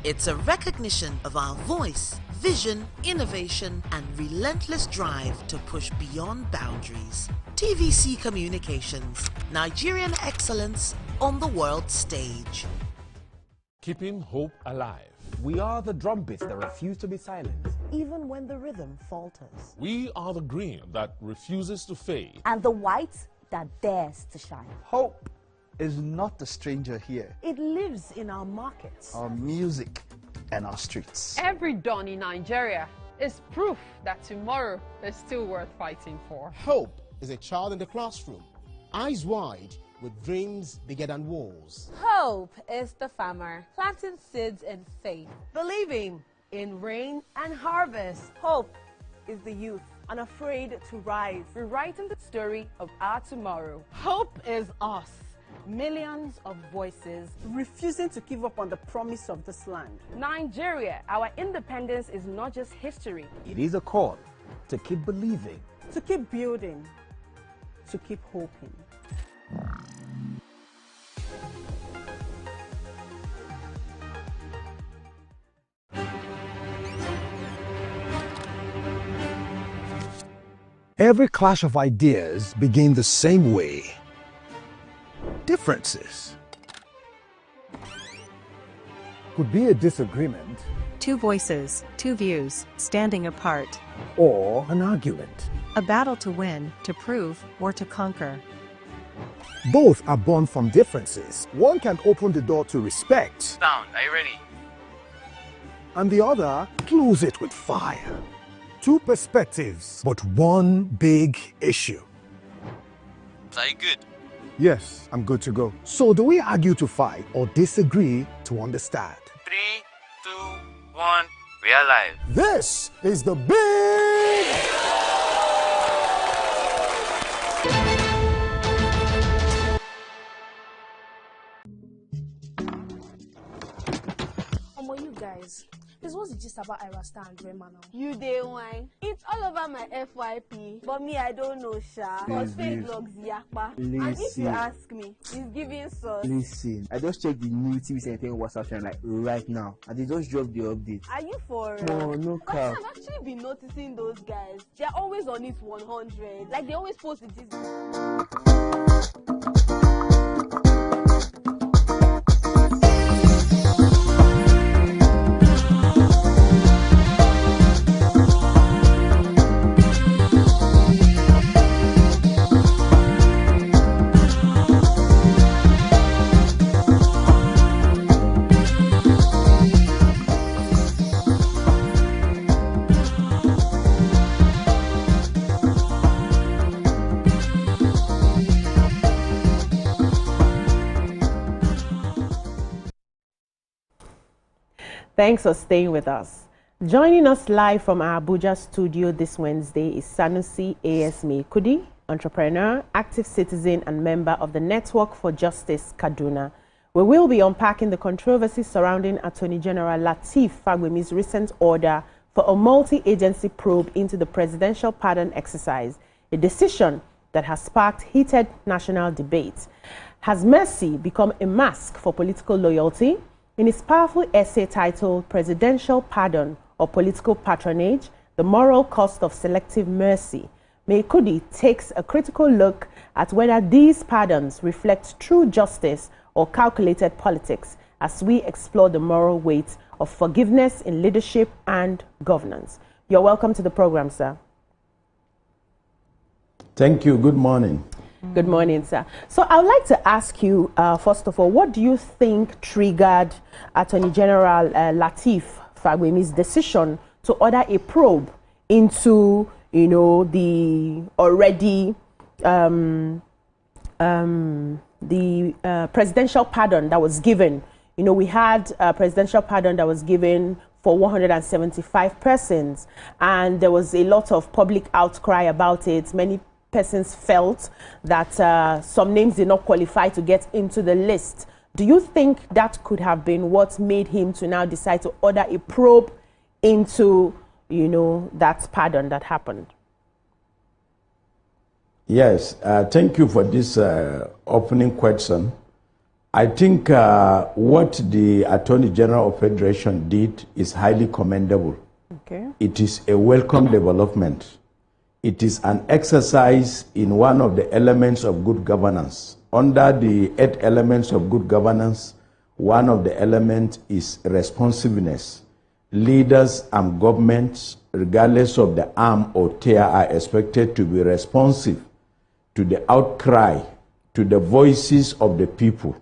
It's a recognition of our voice, vision, innovation, and relentless drive to push beyond boundaries. TVC Communications, Nigerian excellence on the world stage. Keeping hope alive. We are the drumbeats that refuse to be silent. Even when the rhythm falters. We are the green that refuses to fade. And the white that dares to shine. Hope is not a stranger here. It lives in our markets, our music, and our streets. Every dawn in Nigeria is proof that tomorrow is still worth fighting for. Hope is a child in the classroom, eyes wide, with dreams bigger than walls. Hope is the farmer planting seeds in faith, believing in rain and harvest. Hope is the youth unafraid to rise, rewriting the story of our tomorrow. Hope is us, Millions of voices refusing to give up on the promise of this land. Nigeria, our independence is not just history. It is a call to keep believing, to keep building, to keep hoping. Every clash of ideas begin the same way. Differences could be a disagreement, two voices, two views, standing apart, or an argument. A battle to win, to prove, or to conquer. Both are born from differences. One can open the door to respect. Sound, are you ready? And the other close it with fire. Two perspectives, but one big issue. Are you good? Yes, I'm good to go. So do we argue to fight or disagree to understand? 3, 2, 1, we are live. This is the big... You guys, this was just about Irasta and Rema now. You day wine. It's all over my FYP, but me I don't know sha. Cause fake blogs yakpa. And if you ask me, it's giving sauce. Listen, I just checked the new TV Entertainment WhatsApp channel like right now, and they just dropped the update. Are you for No, no cap. I've actually been noticing those guys. They're always on it 100. Like they always post with this. Thanks for staying with us. Joining us live from our Abuja studio this Wednesday is Sanusi A.S. Meikudi, entrepreneur, active citizen, and member of the Network for Justice Kaduna. We will be unpacking the controversy surrounding Attorney General Lateef Fagbemi's recent order for a multi-agency probe into the presidential pardon exercise, a decision that has sparked heated national debate. Has mercy become a mask for political loyalty? In his powerful essay titled Presidential Pardon or Political Patronage, The Moral Cost of Selective Mercy, Meikudi takes a critical look at whether these pardons reflect true justice or calculated politics as we explore the moral weight of forgiveness in leadership and governance. You're welcome to the program, sir. Thank you. Good morning. Good morning, sir. So I would like to ask you, first of all, what do you think triggered Attorney General Lateef Fagbemi's decision to order a probe into, you know, the already presidential pardon that was given? You know, we had a presidential pardon that was given for 175 persons, and there was a lot of public outcry about it. Many persons felt that some names did not qualify to get into the list. Do you think that could have been what made him to now decide to order a probe into, you know, that pardon that happened? Yes, thank you for this opening question. I think what the Attorney General of Federation did is highly commendable. Okay. It is a welcome development. It is an exercise in one of the elements of good governance. Under the 8 elements of good governance, one of the elements is responsiveness. Leaders and governments, regardless of the arm or tier, are expected to be responsive to the outcry, to the voices of the people.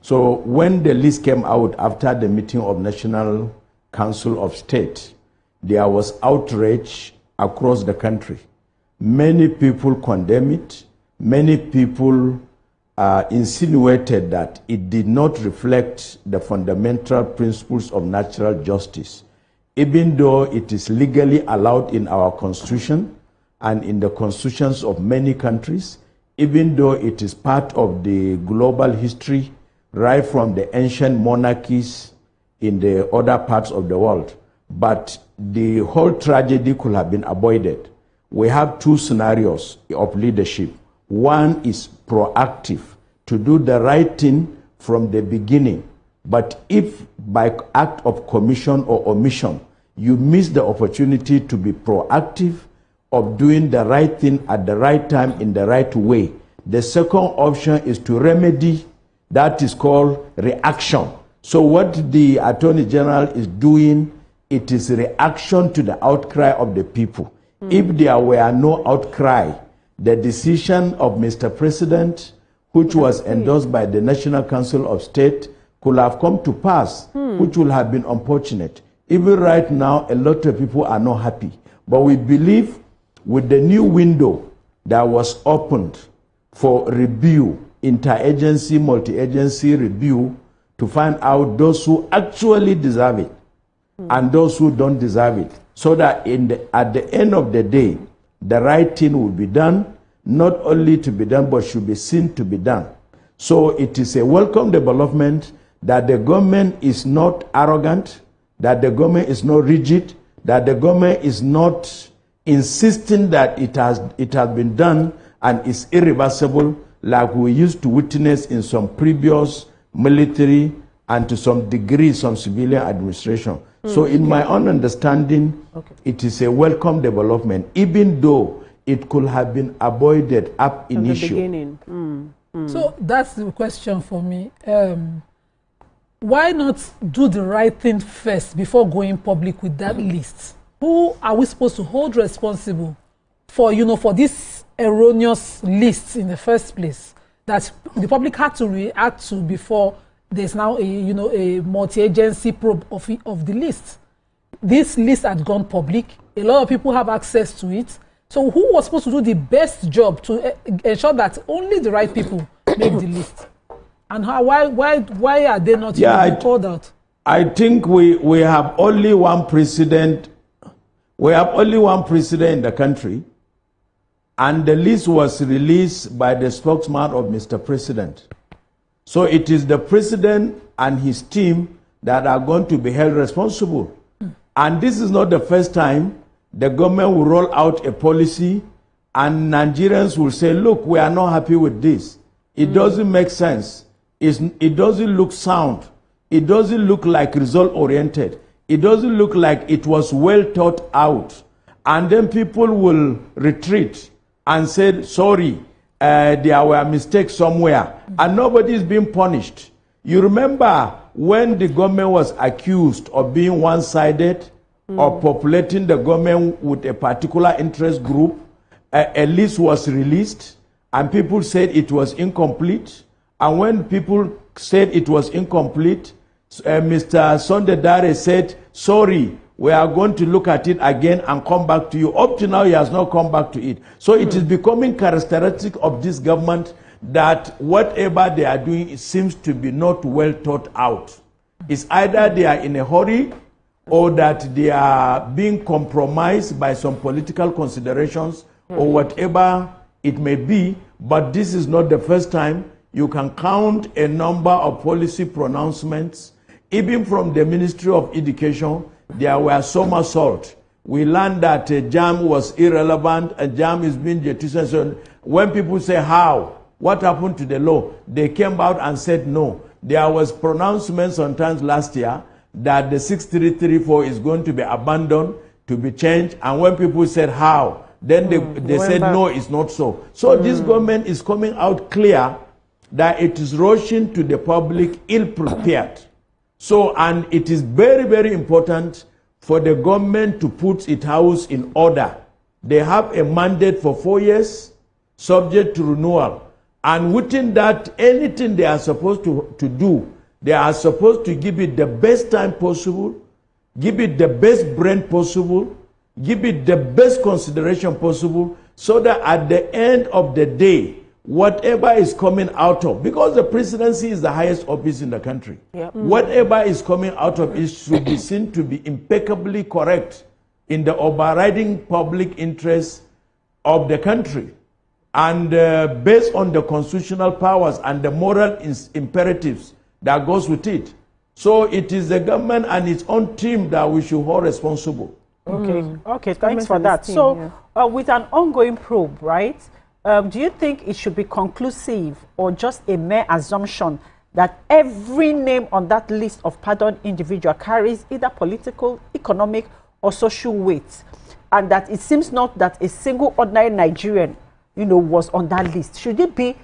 So when the list came out after the meeting of National Council of State, there was outrage across the country. Many people condemned it. Many people insinuated that it did not reflect the fundamental principles of natural justice, even though it is legally allowed in our constitution and in the constitutions of many countries. even though it is part of the global history, right from the ancient monarchies in the other parts of the world. But the whole tragedy could have been avoided. We have two scenarios of leadership. One is proactive, to do the right thing from the beginning. But if by act of commission or omission, you miss the opportunity to be proactive of doing the right thing at the right time in the right way, the second option is to remedy. That is called reaction. So what the Attorney General is doing, it is reaction to the outcry of the people. If there were no outcry, the decision of Mr. President, which was endorsed by the National Council of State, could have come to pass, which would have been unfortunate. Even right now, a lot of people are not happy. But we believe with the new window that was opened for review, interagency, multi-agency review, to find out those who actually deserve it and those who don't deserve it, so that at the end of the day, the right thing will be done, not only to be done, but should be seen to be done. So it is a welcome development that the government is not arrogant, that the government is not rigid, that the government is not insisting that it has been done and is irreversible, like we used to witness in some previous military and to some degree some civilian administration. So in my own understanding, it is a welcome development, even though it could have been avoided up initio. The beginning. So that's the question for me. Why not do the right thing first before going public with that list? Who are we supposed to hold responsible for, for this erroneous list in the first place that the public had to react to before there's now a multi-agency probe of the list? This list had gone public. A lot of people have access to it. So who was supposed to do the best job to ensure that only the right people make the list? And why are they not called out? I think we have only one president. We have only one president in the country, and the list was released by the spokesman of Mr. President. So it is the president and his team that are going to be held responsible. And this is not the first time the government will roll out a policy and Nigerians will say, look, we are not happy with this. It doesn't make sense. It doesn't look sound. It doesn't look like result-oriented. It doesn't look like it was well thought out. And then people will retreat and say, sorry, there were mistakes somewhere. And nobody is being punished. You remember when the government was accused of being one-sided, of populating the government with a particular interest group, a list was released, and people said it was incomplete. And when people said it was incomplete, Mr. Sondedare said, sorry, we are going to look at it again and come back to you. Up to now, he has not come back to it. So it is becoming characteristic of this government that whatever they are doing, it seems to be not well thought out. It's either they are in a hurry or that they are being compromised by some political considerations or whatever it may be. But this is not the first time. You can count a number of policy pronouncements. Even from the Ministry of Education, there were somersaults. We learned that JAM was irrelevant and JAM is being jettisoned. So when people say how, what happened to the law, they came out and said no. There was pronouncements sometimes last year that the 6334 is going to be abandoned, to be changed. And when people said how, then they said no, it's not so. So this government is coming out clear that it is rushing to the public ill-prepared. So, and it is very, very important for the government to put its house in order. They have a mandate for 4 years, subject to renewal. And within that, anything they are supposed to do, they are supposed to give it the best time possible, give it the best brain possible, give it the best consideration possible, so that at the end of the day, whatever is coming out of, because the presidency is the highest office in the country, whatever is coming out of it should be seen to be impeccably correct in the overriding public interest of the country. and based on the constitutional powers and the moral imperatives that goes with it. So it is the government and its own team that we should hold responsible. Okay, okay, thanks for that. So with an ongoing probe, right, do you think it should be conclusive or just a mere assumption that every name on that list of pardoned individual carries either political, economic, or social weight, and that it seems not that a single ordinary Nigerian, was on that list? Should it be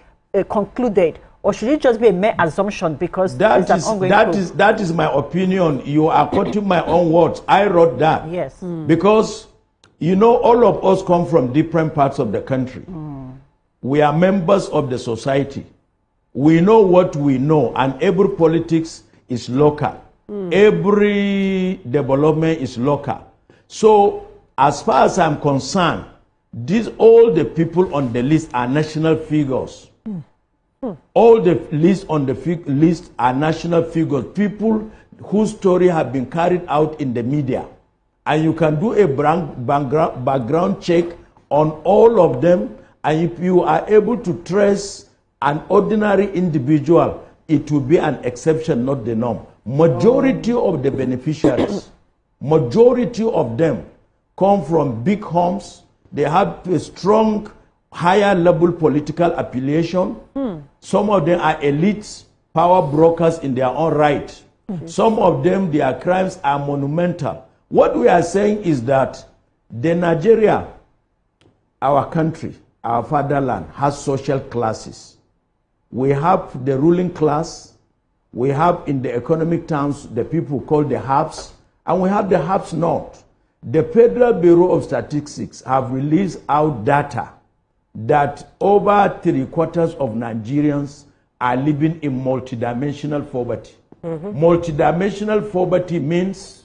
concluded, or should it just be a mere assumption because it's an ongoing probe? That is my opinion. You are quoting my own words. I wrote that. Yes. Because, all of us come from different parts of the country. We are members of the society. We know what we know, and every politics is local. Every development is local. So, as far as I'm concerned, all the people on the list are national figures. All the lists on the list are national figures, people whose story have been carried out in the media. And you can do a background check on all of them, and if you are able to trace an ordinary individual, it will be an exception, not the norm. Majority of the beneficiaries, majority of them come from big homes. They have a strong, higher level political affiliation. Some of them are elites, power brokers in their own right. Some of them, their crimes are monumental. What we are saying is that the Nigeria, our country, our fatherland, has social classes. We have the ruling class, we have in the economic terms the people called the haves, and we have the haves not. The Federal Bureau of Statistics have released out data that over 3/4 of Nigerians are living in multidimensional poverty. Multidimensional poverty means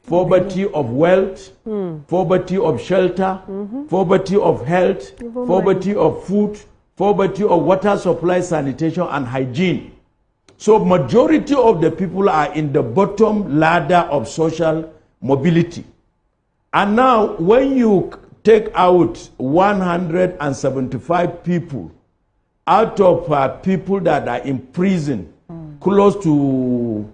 poverty of wealth, poverty of shelter, poverty of health, poverty of food, poverty of water supply, sanitation, and hygiene. So majority of the people are in the bottom ladder of social mobility. And now when you take out 175 people out of people that are in prison, close to,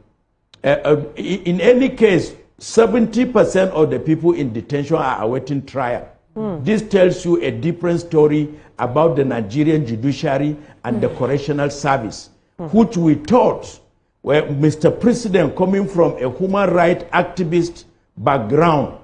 in any case, 70% of the people in detention are awaiting trial. This tells you a different story about the Nigerian judiciary and the correctional service, which we thought, Mr. President, coming from a human rights activist background,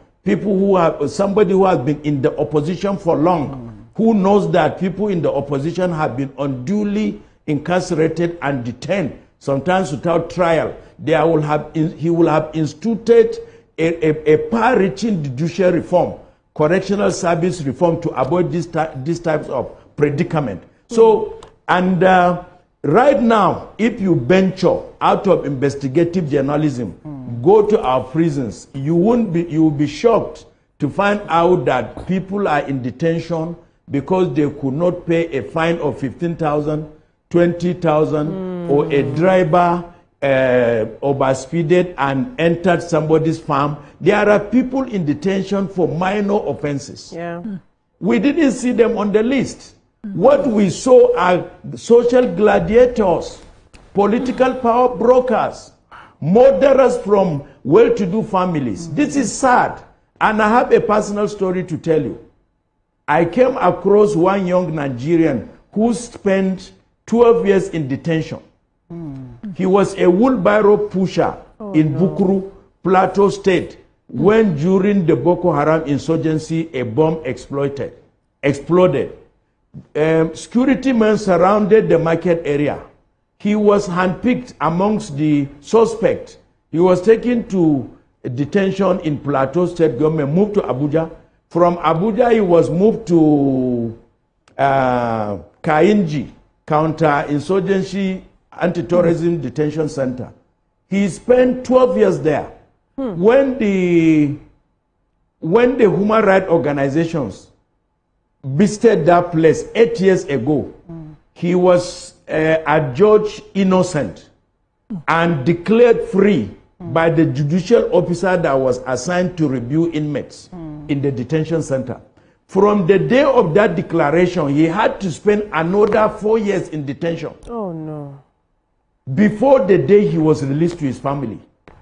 somebody who has been in the opposition for long, who knows that people in the opposition have been unduly incarcerated and detained, sometimes without trial. He will have instituted a far-reaching judicial reform, correctional service reform, to avoid these types of predicament. So, and right now, if you venture out of investigative journalism, go to our prisons, you will be shocked to find out that people are in detention because they could not pay a fine of 15,000, 20,000, or a driver overspeeded and entered somebody's farm. There are people in detention for minor offenses. We didn't see them on the list. What we saw are social gladiators, political power brokers, murderers from well-to-do families. This is sad. And I have a personal story to tell you. I came across one young Nigerian who spent 12 years in detention. He was a wheelbarrow pusher in Bukuru, Plateau State, when during the Boko Haram insurgency, a bomb exploded. Security men surrounded the market area. He was handpicked amongst the suspects. He was taken to detention in Plateau State government, moved to Abuja. From Abuja, he was moved to Kainji, Counter-Insurgency Anti-Terrorism Detention Center. He spent 12 years there. When the human rights organizations visited that place 8 years ago, he was adjudged innocent and declared free by the judicial officer that was assigned to review inmates in the detention center. From the day of that declaration, he had to spend another 4 years in detention. Oh, no. Before the day he was released to his family.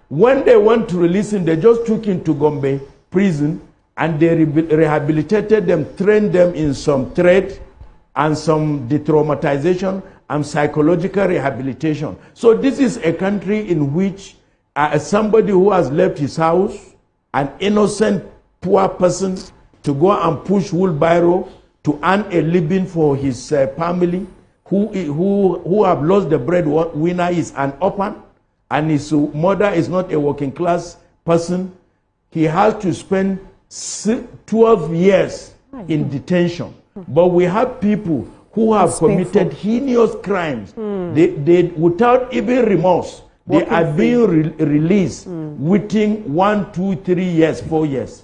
When they went to release him, they just took him to Gombe prison and they rehabilitated them, trained them in some trade and some de-traumatization and psychological rehabilitation. So this is a country in which somebody who has left his house, an innocent poor person, to go and push wheelbarrow to earn a living for his family, who have lost the breadwinner is an orphan, and his mother is not a working class person. He has to spend 12 years in detention. But we have people who have committed heinous crimes. They without even remorse, they are being released within 1, 2, 3 years, 4 years.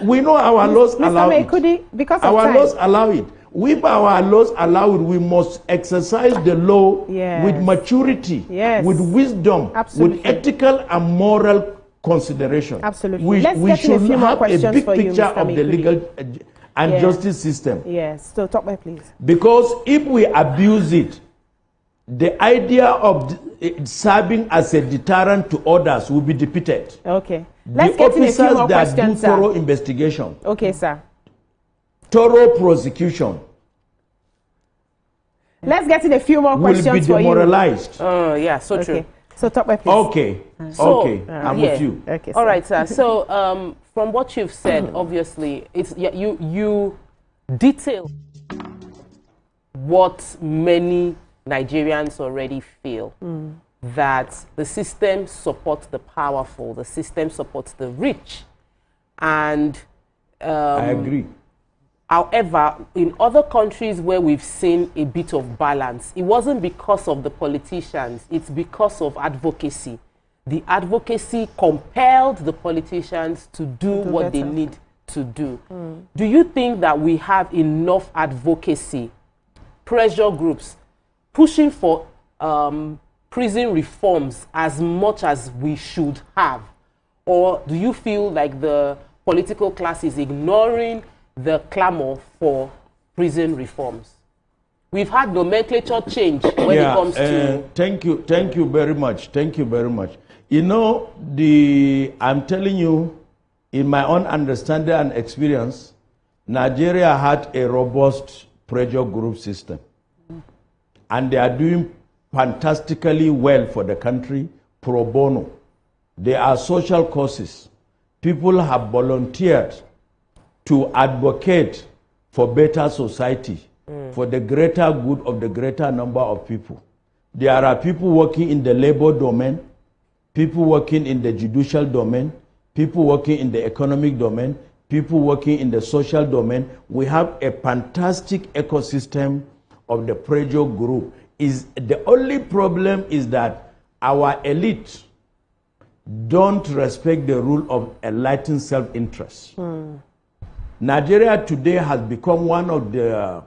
We know our laws allow it. Because our laws allow it. If our laws allow it, we must exercise the law with maturity, with wisdom, with ethical and moral consideration. Absolutely. We should have a big picture of the legal and justice system. Yes. So talk by please. Because if we abuse it, the idea of serving as a deterrent to others will be defeated. Okay. Let's get in a few more questions, sir. Thorough investigation. Okay, sir. Thorough prosecution. Let's get in a few more questions for you. Will be demoralized. Yeah, so true. So talk by please. Okay. Okay. I'm with you. Okay, all right, sir. So from what you've said, obviously, it's you detail what many Nigerians already feel, that the system supports the powerful, the system supports the rich, and I agree. However, in other countries where we've seen a bit of balance, it wasn't because of the politicians, it's because of advocacy. The advocacy compelled the politicians to do what they need to do. Do you think that we have enough advocacy, pressure groups, pushing for prison reforms as much as we should have? Or do you feel like the political class is ignoring the clamor for prison reforms? We've had nomenclature change when it comes to... Thank you very much. Thank you very much. You know, I'm telling you, in my own understanding and experience, Nigeria had a robust pressure group system. And they are doing fantastically well for the country, pro bono. There are social causes. People have volunteered to advocate for better society, for the greater good of the greater number of people. There are people working in the labor domain, people working in the judicial domain, people working in the economic domain, people working in the social domain. We have a fantastic ecosystem of the pressure group. The only problem is that our elite don't respect the rule of enlightened self-interest. Nigeria today has become one of the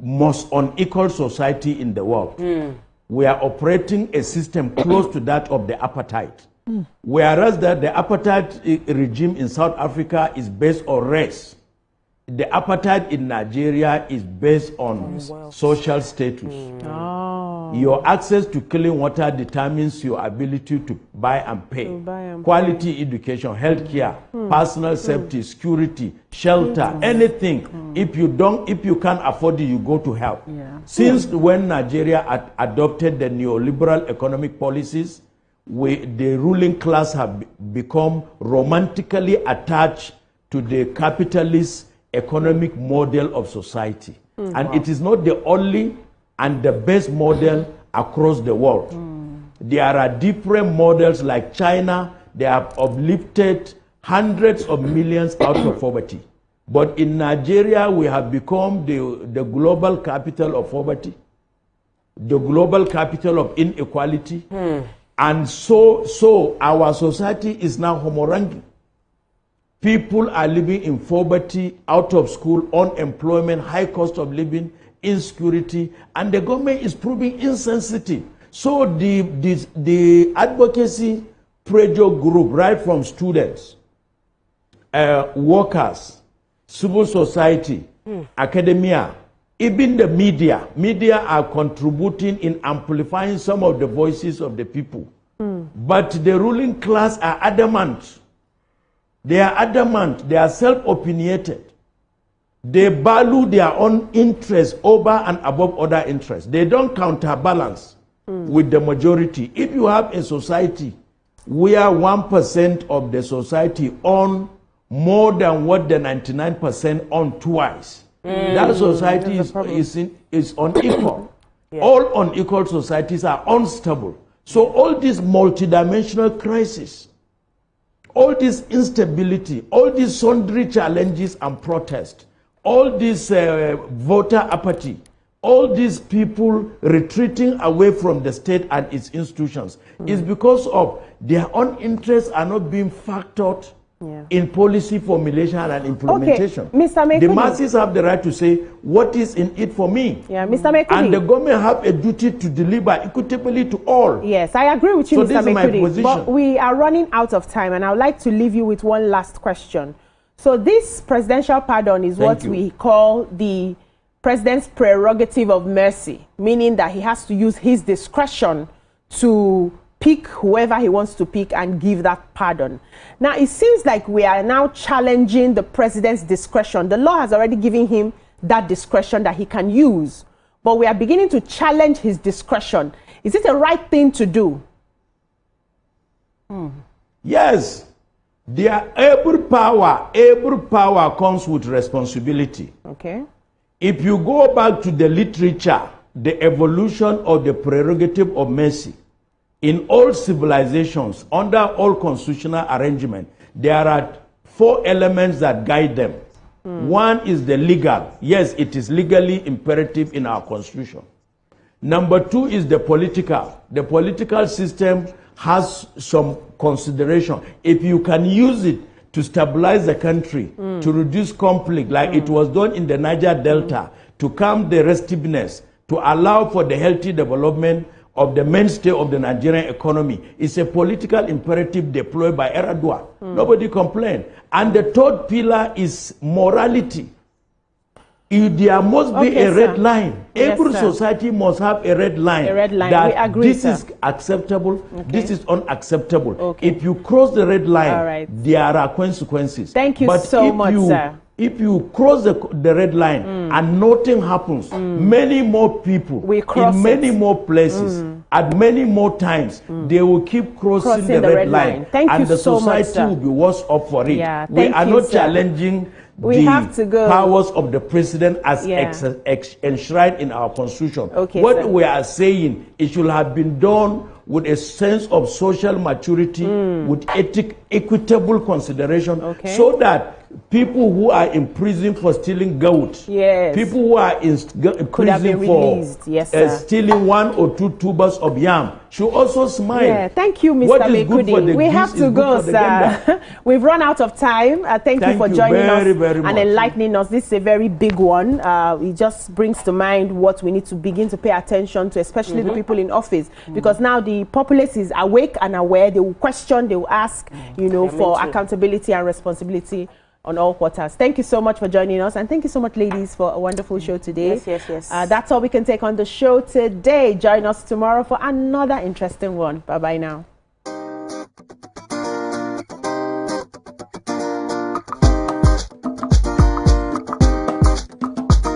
most unequal society in the world. We are operating a system close to that of the apartheid. Whereas the apartheid regime in South Africa is based on race. The apartheid in Nigeria is based on social status. Your access to clean water determines your ability to buy and pay. Quality education, healthcare, personal safety, security, shelter, anything. If you can't afford it, you go to help. Since when Nigeria adopted the neoliberal economic policies, the ruling class have become romantically attached to the capitalist economic model of society. And it is not the only and the best model across the world. There are different models like China. They have uplifted hundreds of millions out of poverty. But in Nigeria, we have become the global capital of poverty, the global capital of inequality. And so our society is now homoranking. People are living in poverty, out of school, unemployment, high cost of living, insecurity, and the government is proving insensitive. So the advocacy pressure group, right from students, workers, civil society, academia, even the media. Media are contributing in amplifying some of the voices of the people. But the ruling class are adamant. They are adamant. They are self-opinionated. They value their own interests over and above other interests. They don't counterbalance with the majority. If you have a society where 1% of the society own more than what the 99% own twice, that society is unequal. All unequal societies are unstable. So all this multidimensional crisis, all this instability, all these sundry challenges and protests, all this voter apathy, all these people retreating away from the state and its institutions is because of their own interests are not being factored in policy formulation and implementation. Okay, Mr. Mekudi. The masses have the right to say, what is in it for me? Yeah, Mr. Mekudi. And the government have a duty to deliver equitably to all. Yes, I agree with you, so Mr. This is my Mekudi. position. But we are running out of time, and I would like to leave you with one last question. So this presidential pardon is what we call the president's prerogative of mercy, meaning that he has to use his discretion to pick whoever he wants to pick and give that pardon. Now, it seems like we are now challenging the president's discretion. The law has already given him that discretion that he can use, but we are beginning to challenge his discretion. Is it the right thing to do? Yes. Every power comes with responsibility. Okay. If you go back to the literature, the evolution of the prerogative of mercy, in all civilizations, under all constitutional arrangement, there are 4 elements that guide them. One is the legal. Yes, it is legally imperative in our constitution. Number 2 is the political. The political system has some consideration. If you can use it to stabilize the country, to reduce conflict, like it was done in the Niger Delta, to calm the restiveness, to allow for the healthy development of the mainstay of the Nigerian economy, it's a political imperative deployed by Erdogan. Nobody complained. And the third pillar is morality. There must be a red line. Every society must have a red line. A red line. That we agree, this is acceptable, this is unacceptable. Okay. If you cross the red line, all right, there are consequences. Thank you so much, sir. If you cross the red line and nothing happens, many more people in many more places at many more times, they will keep crossing the red line. And the so society much, will be worse off for it. Yeah, we are not sir. challenging we have to go. powers of the president as enshrined in our constitution. What we are saying, it should have been done with a sense of social maturity, with equitable consideration, so that people who are in prison for stealing goat, people who are in prison for stealing 1 or 2 tubers of yam should also smile. Yeah, thank you, Mr. Mekudi. We have to go, sir. We've run out of time. Thank you for joining us and enlightening us. This is a very big one. It just brings to mind what we need to begin to pay attention to, especially the people in office, because now the populace is awake and aware. They will question, they will ask, you know, for accountability and responsibility on all quarters. Thank you so much for joining us, and thank you so much, ladies, for a wonderful show today. Yes. That's all we can take on the show today. Join us tomorrow for another interesting one. Bye-bye now.